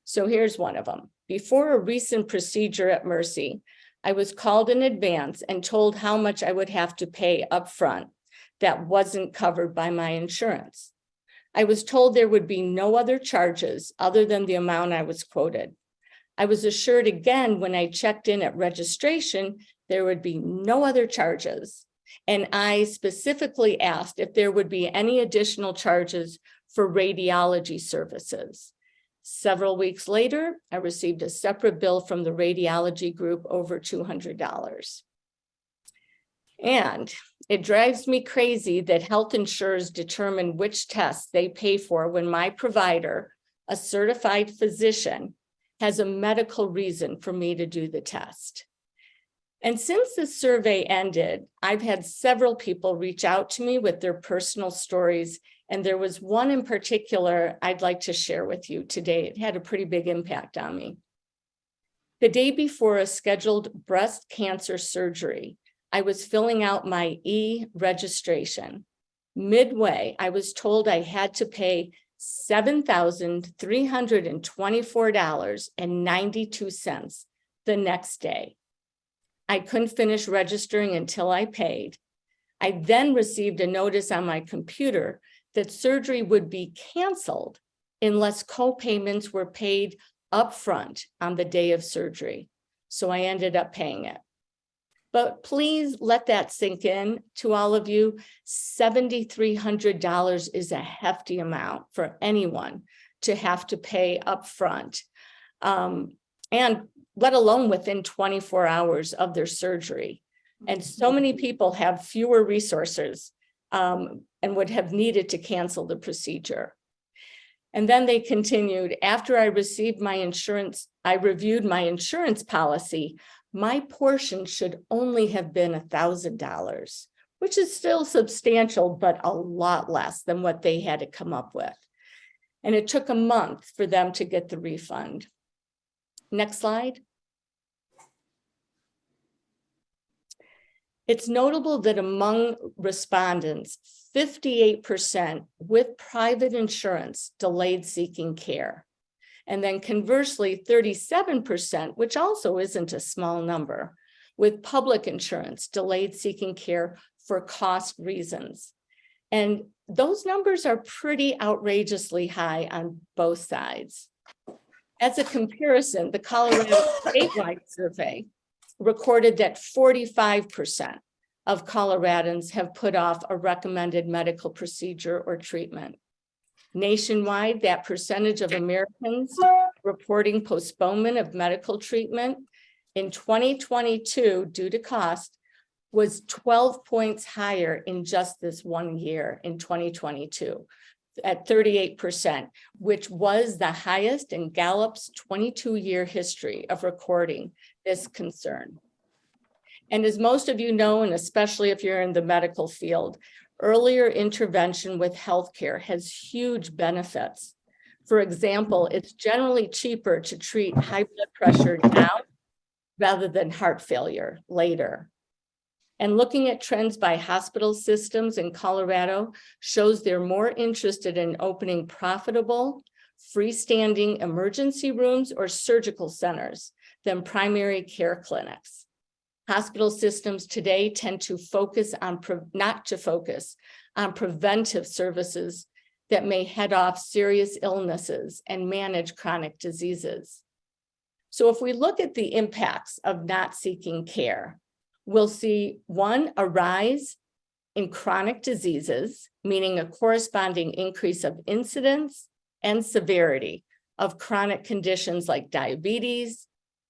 So here's one of them. Before a recent procedure at Mercy, I was called in advance and told how much I would have to pay upfront that wasn't covered by my insurance. I was told there would be no other charges other than the amount I was quoted. I was assured again when I checked in at registration, there would be no other charges. And I specifically asked if there would be any additional charges for radiology services. Several weeks later, I received a separate bill from the radiology group over $200. And it drives me crazy that health insurers determine which tests they pay for when my provider, a certified physician, has a medical reason for me to do the test. And since the survey ended, I've had several people reach out to me with their personal stories, and there was one in particular I'd like to share with you today. It had a pretty big impact on me. The day before a scheduled breast cancer surgery, I was filling out my e-registration. Midway, I was told I had to pay $7,324.92 the next day. I couldn't finish registering until I paid. I then received a notice on my computer that surgery would be canceled unless co-payments were paid upfront on the day of surgery. So I ended up paying it. But please let that sink in to all of you. $7,300 is a hefty amount for anyone to have to pay upfront, and let alone within 24 hours of their surgery. And so many people have fewer resources and would have needed to cancel the procedure. And then they continued, after I received my insurance, I reviewed my insurance policy. My portion should only have been $1,000, which is still substantial, but a lot less than what they had to come up with. And it took a month for them to get the refund. Next slide. It's notable that among respondents, 58% with private insurance delayed seeking care. And then conversely, 37%, which also isn't a small number, with public insurance delayed seeking care for cost reasons. And those numbers are pretty outrageously high on both sides. As a comparison, the Colorado statewide survey recorded that 45% of Coloradans have put off a recommended medical procedure or treatment. Nationwide, that percentage of Americans reporting postponement of medical treatment in 2022 due to cost was 12 points higher in just this 1 year in 2022 at 38%, which was the highest in Gallup's 22-year history of recording this concern. And as most of you know, and especially if you're in the medical field, earlier intervention with healthcare has huge benefits. For example, it's generally cheaper to treat high blood pressure now rather than heart failure later. And looking at trends by hospital systems in Colorado shows they're more interested in opening profitable, freestanding emergency rooms or surgical centers than primary care clinics. Hospital systems today tend to focus on, not to focus on preventive services that may head off serious illnesses and manage chronic diseases. So if we look at the impacts of not seeking care, we'll see one, a rise in chronic diseases, meaning a corresponding increase of incidence and severity of chronic conditions like diabetes,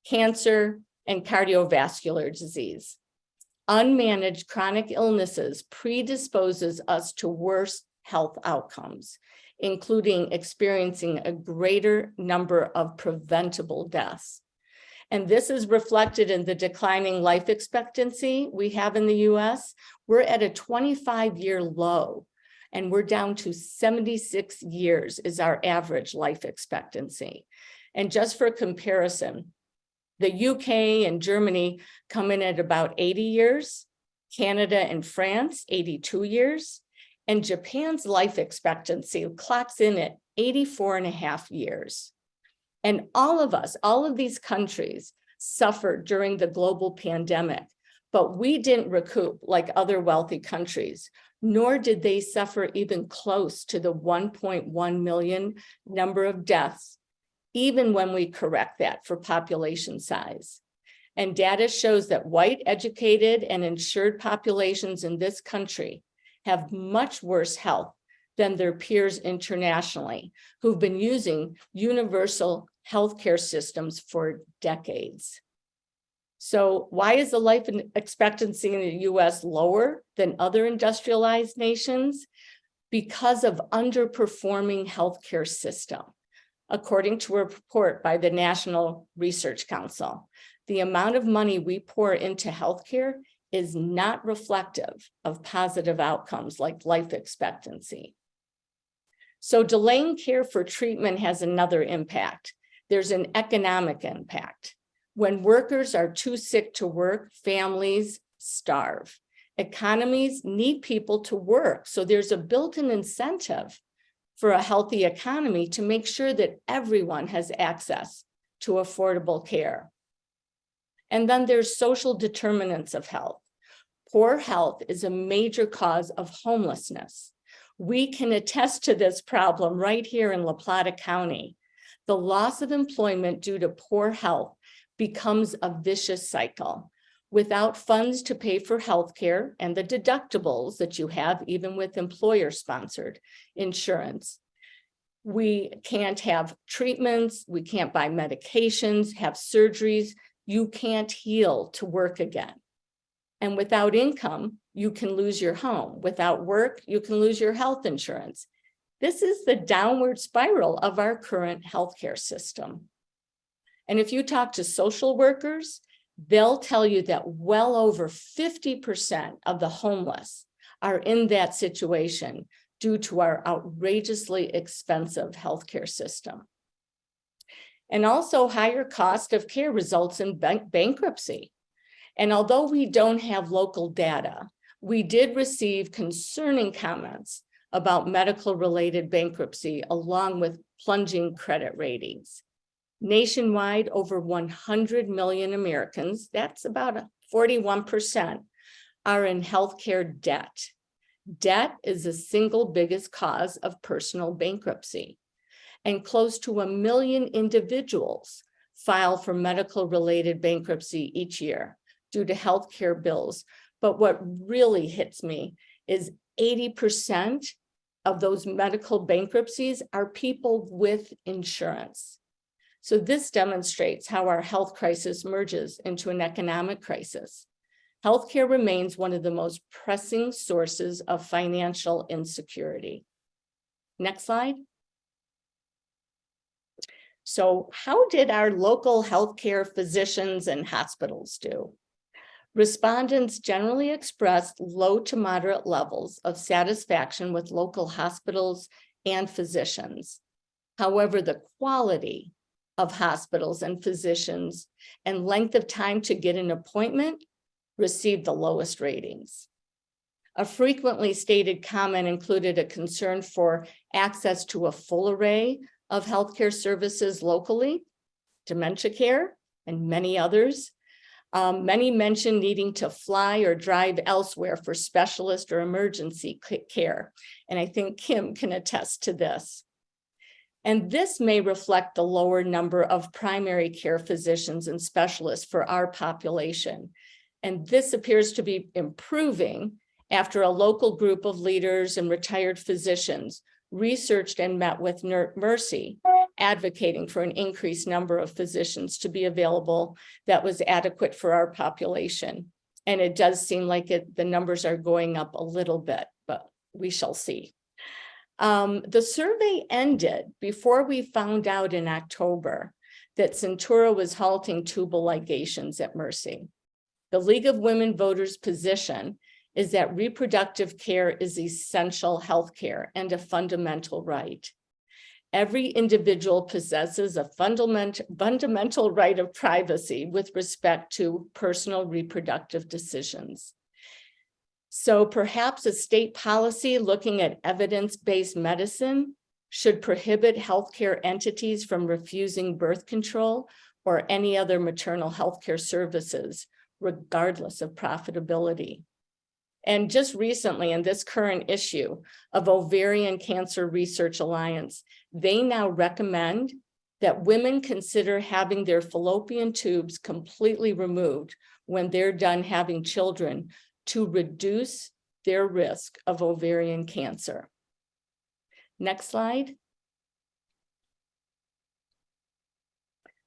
cancer, and cardiovascular disease. Unmanaged chronic illnesses predisposes us to worse health outcomes, including experiencing a greater number of preventable deaths. And this is reflected in the declining life expectancy we have in the US. We're at a 25-year low, and we're down to 76 years is our average life expectancy. And just for comparison, the UK and Germany come in at about 80 years, Canada and France, 82 years, and Japan's life expectancy clocks in at 84.5 years. And all of these countries suffered during the global pandemic, but we didn't recoup like other wealthy countries, nor did they suffer even close to the 1.1 million number of deaths, even when we correct that for population size. And data shows that white, educated, and insured populations in this country have much worse health than their peers internationally, who've been using universal healthcare systems for decades. So why is the life expectancy in the US lower than other industrialized nations? Because of underperforming healthcare system. According to a report by the National Research Council, the amount of money we pour into healthcare is not reflective of positive outcomes like life expectancy. So delaying care for treatment has another impact. There's an economic impact. When workers are too sick to work, families starve. Economies need people to work, so there's a built-in incentive for a healthy economy to make sure that everyone has access to affordable care. And then there's social determinants of health. Poor health is a major cause of homelessness. We can attest to this problem right here in La Plata County. The loss of employment due to poor health becomes a vicious cycle. Without funds to pay for healthcare and the deductibles that you have, even with employer-sponsored insurance, we can't have treatments, we can't buy medications, have surgeries, you can't heal to work again. And without income, you can lose your home. Without work, you can lose your health insurance. This is the downward spiral of our current healthcare system. And if you talk to social workers, they'll tell you that well over 50% of the homeless are in that situation due to our outrageously expensive healthcare system. And also higher cost of care results in bankruptcy. And although we don't have local data, we did receive concerning comments about medical-related bankruptcy along with plunging credit ratings. Nationwide, over 100 million Americans, that's about 41%, are in healthcare debt. Debt is the single biggest cause of personal bankruptcy. And close to 1 million individuals file for medical-related bankruptcy each year due to healthcare bills. But what really hits me is 80% of those medical bankruptcies are people with insurance. So this demonstrates how our health crisis merges into an economic crisis. Healthcare remains one of the most pressing sources of financial insecurity. Next slide. So how did our local healthcare physicians and hospitals do? Respondents generally expressed low to moderate levels of satisfaction with local hospitals and physicians. However, the quality of hospitals and physicians and length of time to get an appointment received the lowest ratings. A frequently stated comment included a concern for access to a full array of healthcare services locally, dementia care, and many others. Many mentioned needing to fly or drive elsewhere for specialist or emergency care. And I think Kim can attest to this. And this may reflect the lower number of primary care physicians and specialists for our population. And this appears to be improving after a local group of leaders and retired physicians researched and met with Mercy, advocating for an increased number of physicians to be available that was adequate for our population. And it does seem like the numbers are going up a little bit, but we shall see. The survey ended before we found out in October that Centura was halting tubal ligations at Mercy. The League of Women Voters' position is that reproductive care is essential health care and a fundamental right. Every individual possesses a fundamental right of privacy with respect to personal reproductive decisions. So perhaps a state policy looking at evidence-based medicine should prohibit healthcare entities from refusing birth control or any other maternal healthcare services, regardless of profitability. And just recently, in this current issue of Ovarian Cancer Research Alliance, they now recommend that women consider having their fallopian tubes completely removed when they're done having children to reduce their risk of ovarian cancer. Next slide.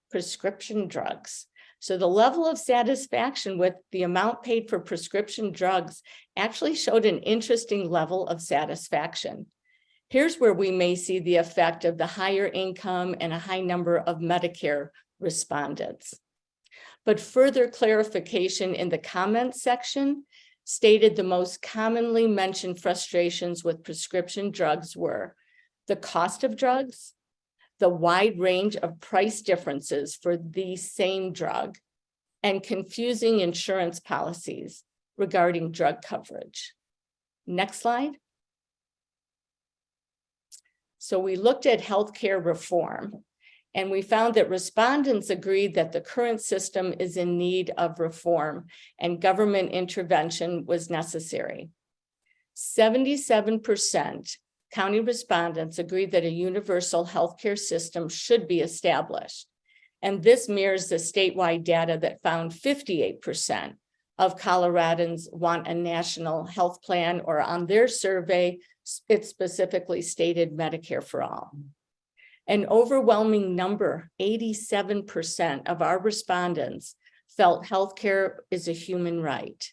Prescription drugs. So the level of satisfaction with the amount paid for prescription drugs actually showed an interesting level of satisfaction. Here's where we may see the effect of the higher income and a high number of Medicare respondents. But further clarification in the comments section stated the most commonly mentioned frustrations with prescription drugs were the cost of drugs, the wide range of price differences for the same drug, and confusing insurance policies regarding drug coverage. Next slide. So we looked at healthcare reform, and we found that respondents agreed that the current system is in need of reform and government intervention was necessary. 77% county respondents agreed that a universal healthcare system should be established. And this mirrors the statewide data that found 58% of Coloradans want a national health plan, or on their survey, it specifically stated Medicare for all. An overwhelming number, 87% of our respondents felt healthcare is a human right.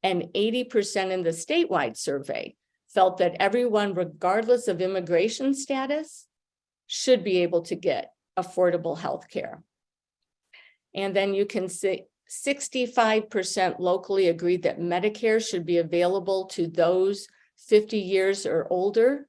And 80% in the statewide survey felt that everyone, regardless of immigration status, should be able to get affordable health care. And then you can see 65% locally agreed that Medicare should be available to those 50 years or older.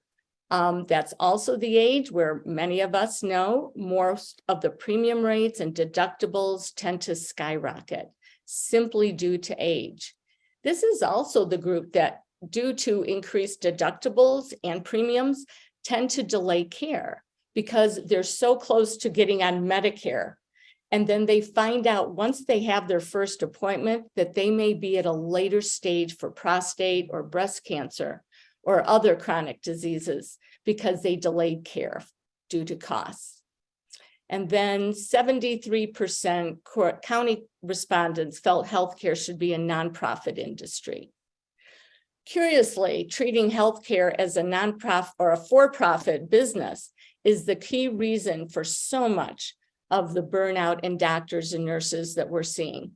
That's also the age where many of us know most of the premium rates and deductibles tend to skyrocket simply due to age. This is also the group that, due to increased deductibles and premiums, tend to delay care because they're so close to getting on Medicare. And then they find out once they have their first appointment that they may be at a later stage for prostate or breast cancer or other chronic diseases because they delayed care due to costs. And then 73% county respondents felt healthcare should be a nonprofit industry. Curiously, treating healthcare as a nonprofit or a for-profit business is the key reason for so much of the burnout in doctors and nurses that we're seeing.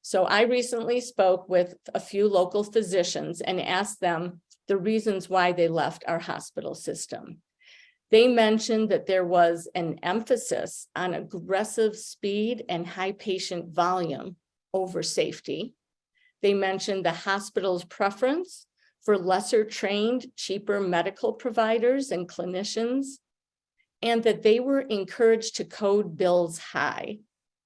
So I recently spoke with a few local physicians and asked them the reasons why they left our hospital system. They mentioned that there was an emphasis on aggressive speed and high patient volume over safety. They mentioned the hospital's preference for lesser trained, cheaper medical providers and clinicians, and that they were encouraged to code bills high.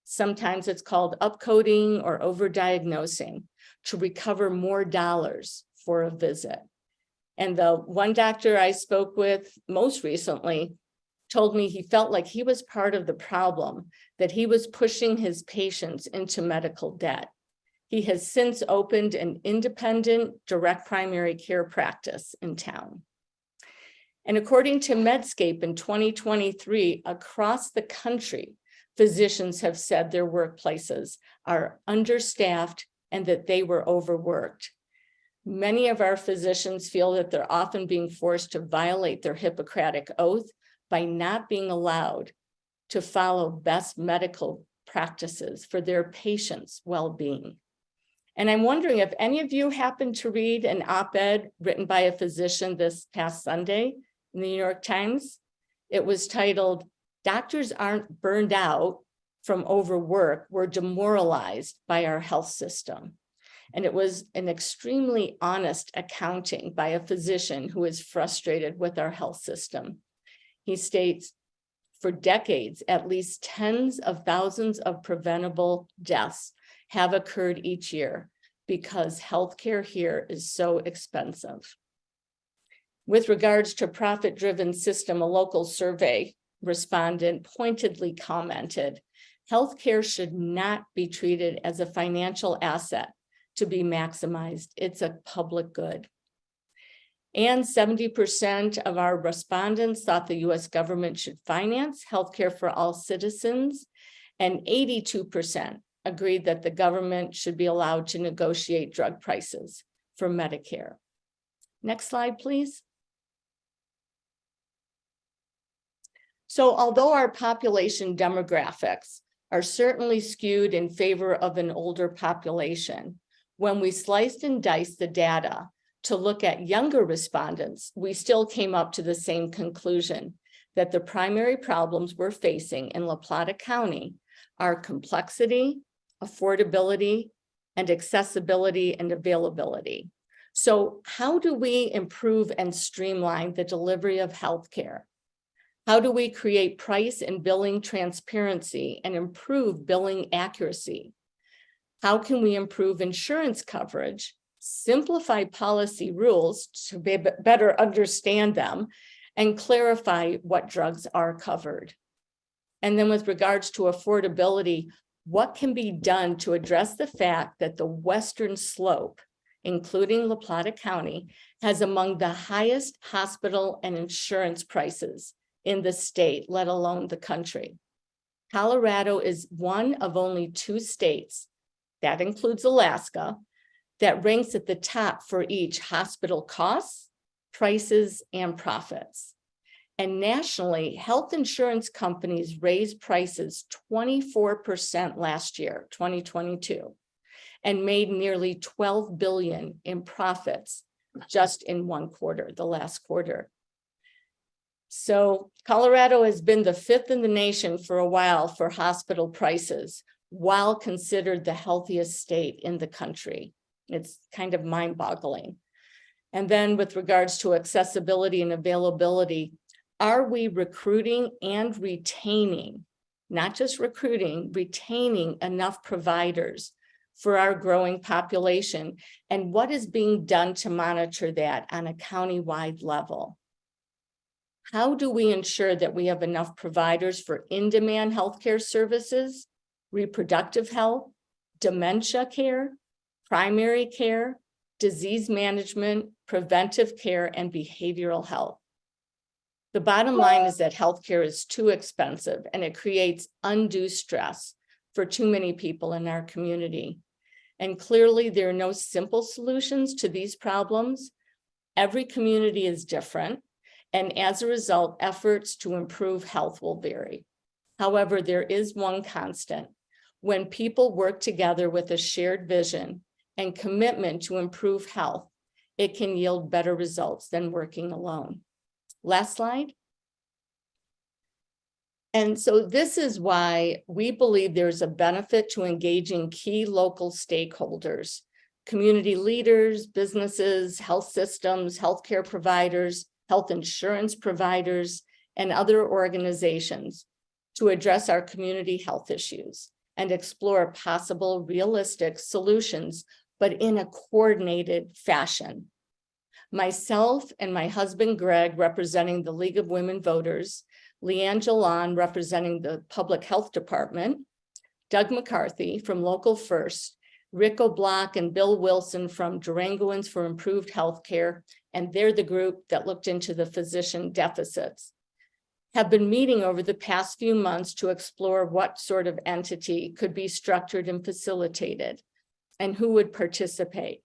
Sometimes it's called upcoding or overdiagnosing to recover more dollars for a visit. And the one doctor I spoke with most recently told me he felt like he was part of the problem, that he was pushing his patients into medical debt. He has since opened an independent direct primary care practice in town. And according to Medscape in 2023, across the country, physicians have said their workplaces are understaffed and that they were overworked. Many of our physicians feel that they're often being forced to violate their Hippocratic oath by not being allowed to follow best medical practices for their patients' well-being. And I'm wondering if any of you happened to read an op-ed written by a physician this past Sunday in the New York Times. It was titled, "Doctors Aren't Burned Out from Overwork, We're Demoralized by Our Health System." And it was an extremely honest accounting by a physician who is frustrated with our health system. He states, for decades, at least tens of thousands of preventable deaths have occurred each year because healthcare here is so expensive. With regards to profit-driven system, a local survey respondent pointedly commented, healthcare should not be treated as a financial asset to be maximized. It's a public good. And 70% of our respondents thought the US government should finance healthcare for all citizens, and 82% agreed that the government should be allowed to negotiate drug prices for Medicare. Next slide, please. So although our population demographics are certainly skewed in favor of an older population, when we sliced and diced the data to look at younger respondents, we still came up to the same conclusion, that the primary problems we're facing in La Plata County are complexity, affordability, and accessibility and availability. So how do we improve and streamline the delivery of healthcare? How do we create price and billing transparency and improve billing accuracy? How can we improve insurance coverage, simplify policy rules to better understand them, and clarify what drugs are covered? And then with regards to affordability, what can be done to address the fact that the Western Slope, including La Plata County, has among the highest hospital and insurance prices in the state, let alone the country? Colorado is one of only 2 states, that includes Alaska, that ranks at the top for each hospital costs, prices, and profits. And nationally, health insurance companies raised prices 24% last year, 2022, and made nearly $12 billion in profits just in one quarter, the last quarter. So Colorado has been the 5th in the nation for a while for hospital prices, while considered the healthiest state in the country. It's kind of mind-boggling. And then with regards to accessibility and availability, are we recruiting and retaining, not just recruiting, retaining enough providers for our growing population? And what is being done to monitor that on a county-wide level? How do we ensure that we have enough providers for in-demand healthcare services, reproductive health, dementia care, primary care, disease management, preventive care, and behavioral health? The bottom line is that healthcare is too expensive and it creates undue stress for too many people in our community. And clearly there are no simple solutions to these problems. Every community is different, and as a result, efforts to improve health will vary. However, there is one constant. When people work together with a shared vision and commitment to improve health, it can yield better results than working alone. Last slide. And so this is why we believe there's a benefit to engaging key local stakeholders, community leaders, businesses, health systems, healthcare providers, health insurance providers, and other organizations to address our community health issues and explore possible realistic solutions, but in a coordinated fashion. Myself and my husband, Greg, representing the League of Women Voters, Leanne Jalon representing the Public Health Department, Doug McCarthy from Local First, Rick O'Block and Bill Wilson from Durangoans for Improved Healthcare, and they're the group that looked into the physician deficits, have been meeting over the past few months to explore what sort of entity could be structured and facilitated and who would participate.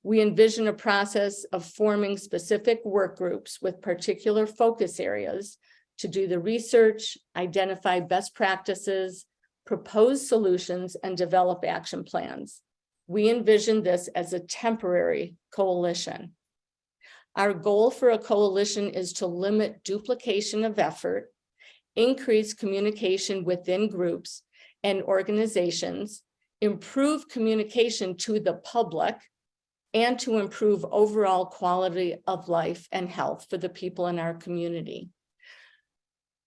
We envision a process of forming specific work groups with particular focus areas to do the research, identify best practices, propose solutions, and develop action plans. We envision this as a temporary coalition. Our goal for a coalition is to limit duplication of effort, increase communication within groups and organizations, improve communication to the public, and to improve overall quality of life and health for the people in our community.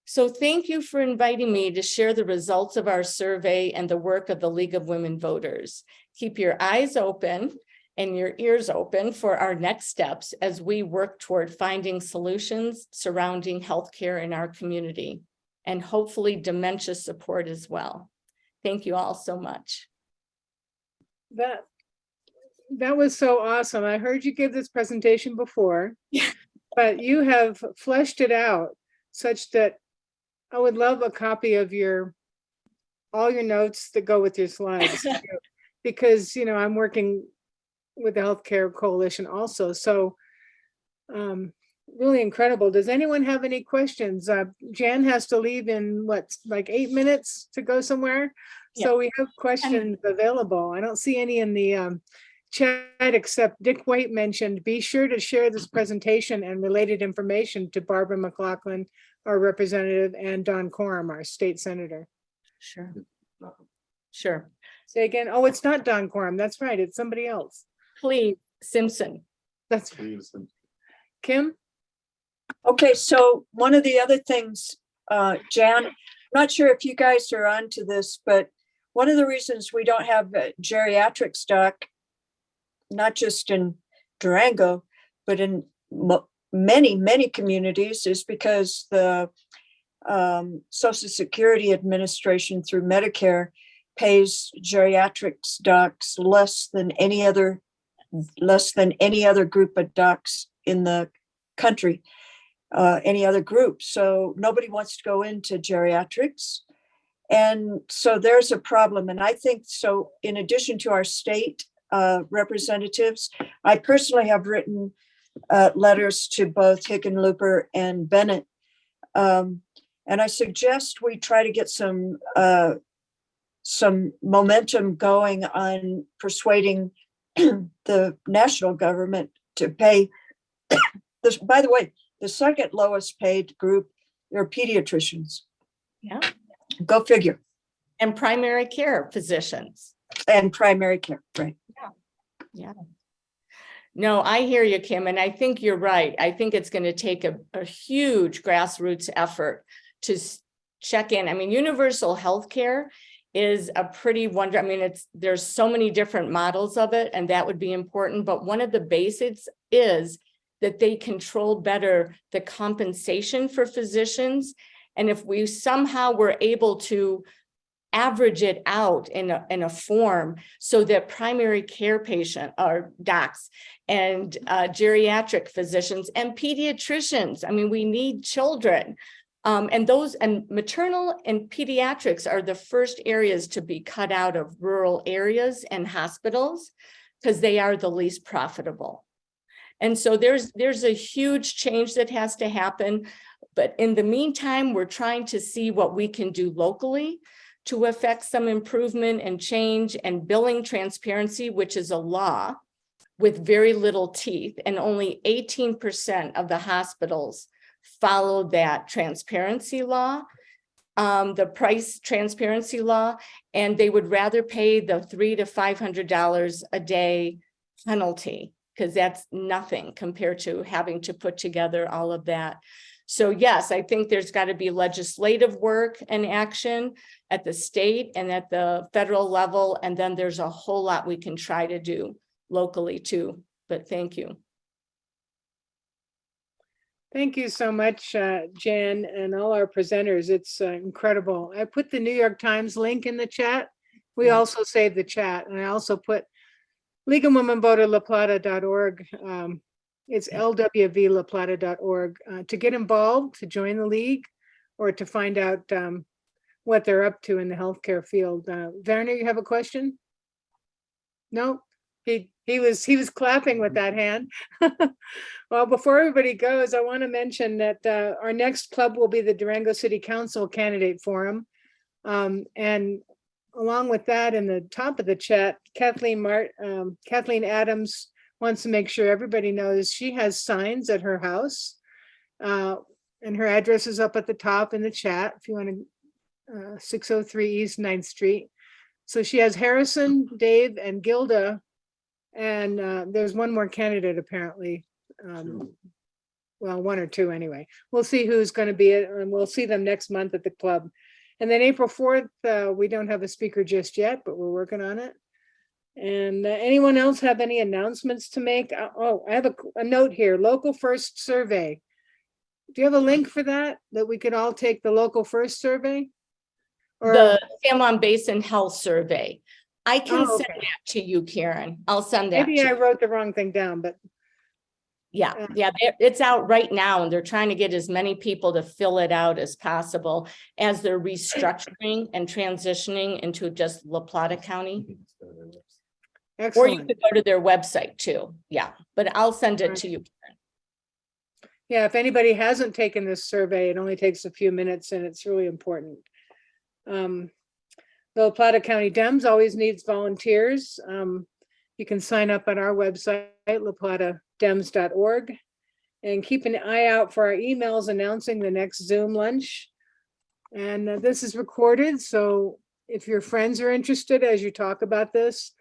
So thank you for inviting me to share the results of our survey and the work of the League of Women Voters. Keep your eyes open and your ears open for our next steps as we work toward finding solutions surrounding healthcare in our community and hopefully dementia support as well. Thank you all so much. That was so awesome. I heard you give this presentation before, but you have fleshed it out such that I would love a copy of all your notes that go with your slides, because, you know, I'm working with the Healthcare Coalition also. So really incredible. Does anyone have any questions? Jan has to leave in like 8 minutes to go somewhere. Yeah. So we have questions available. I don't see any in the chat, except Dick White mentioned, be sure to share this presentation and related information to Barbara McLaughlin, our representative, and Don Coram, our state senator. Sure. Sure. Say again. Oh, it's not Don Coram. That's right. It's somebody else. Please, Simpson. That's Kim. Okay, so one of the other things, Jan, I'm not sure if you guys are onto this, but one of the reasons we don't have geriatric stock, not just in Durango, but in many communities, is because the Social Security Administration through Medicare pays geriatrics docs less than any other group of docs in the country, any other group. So nobody wants to go into geriatrics. And so there's a problem. And I think so, in addition to our state representatives, I personally have written letters to both Hickenlooper and Bennett. And I suggest we try to get some momentum going on persuading the national government to pay this. By the way, the second lowest paid group are pediatricians. Yeah. Go figure. And primary care physicians. And primary care, right. Yeah. No, I hear you, Kim, and I think you're right. I think it's going to take a huge grassroots effort to check in. I mean, universal healthcare is a pretty wonderful, I mean, there's so many different models of it, and that would be important. But one of the basics is that they control better the compensation for physicians. And if we somehow were able to average it out in a form so that primary care patient or docs and geriatric physicians and pediatricians, I mean, we need children. And maternal and pediatrics are the first areas to be cut out of rural areas and hospitals because they are the least profitable. And so there's a huge change that has to happen. But in the meantime, we're trying to see what we can do locally to affect some improvement and change and billing transparency, which is a law with very little teeth, and only 18% of the hospitals follow that transparency law, the price transparency law, and they would rather pay the $300 to $500 a day penalty, because that's nothing compared to having to put together all of that. So yes, I think there's got to be legislative work and action at the state and at the federal level, and then there's a whole lot we can try to do locally too, but thank you. Thank you so much, Jan, and all our presenters. It's incredible. I put the New York Times link in the chat. We also saved the chat, and I also put League of Women Voter LaPlata.org. It's lwvlaplata.org to get involved, to join the league, or to find out what they're up to in the healthcare field. Werner, you have a question? No, he was clapping with that hand. Well, before everybody goes, I want to mention that our next club will be the Durango City Council Candidate Forum. And along with that, in the top of the chat, Kathleen Adams wants to make sure everybody knows she has signs at her house. And her address is up at the top in the chat if you want to, 603 East 9th Street. So she has Harrison, Dave, and Gilda. And there's one more candidate apparently. Well, one or two anyway. We'll see who's going to be it, and we'll see them next month at the club. And then April 4th, we don't have a speaker just yet, but we're working on it. And anyone else have any announcements to make? Oh, I have a note here, Local First Survey. Do you have a link for that we could all take the Local First Survey? Or The San Juan Basin Health Survey. I can Oh, send okay. that to you, Karen. I'll send that. maybe to I you. wrote the wrong thing down, but Yeah, it's out right now, and they're trying to get as many people to fill it out as possible as they're restructuring and transitioning into just La Plata County. Or you excellent. could go to their website too. Yeah, but I'll send it Right. to you. Yeah, if anybody hasn't taken this survey, it only takes a few minutes and it's really important. The La Plata County Dems always needs volunteers. You can sign up on our website, laplatadems.org, and keep an eye out for our emails announcing the next Zoom lunch. And this is recorded, so if your friends are interested as you talk about this,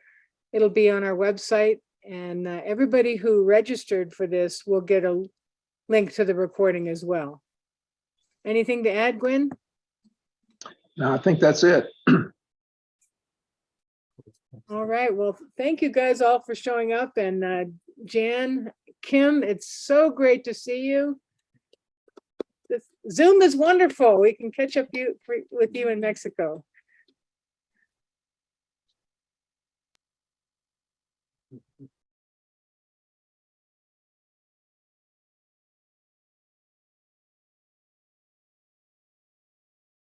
it'll be on our website, and everybody who registered for this will get a link to the recording as well. Anything to add, Gwen? No, I think that's it. All right, well, thank you guys all for showing up, and Jan, Kim, it's so great to see you. This Zoom is wonderful. We can catch up with you in Mexico.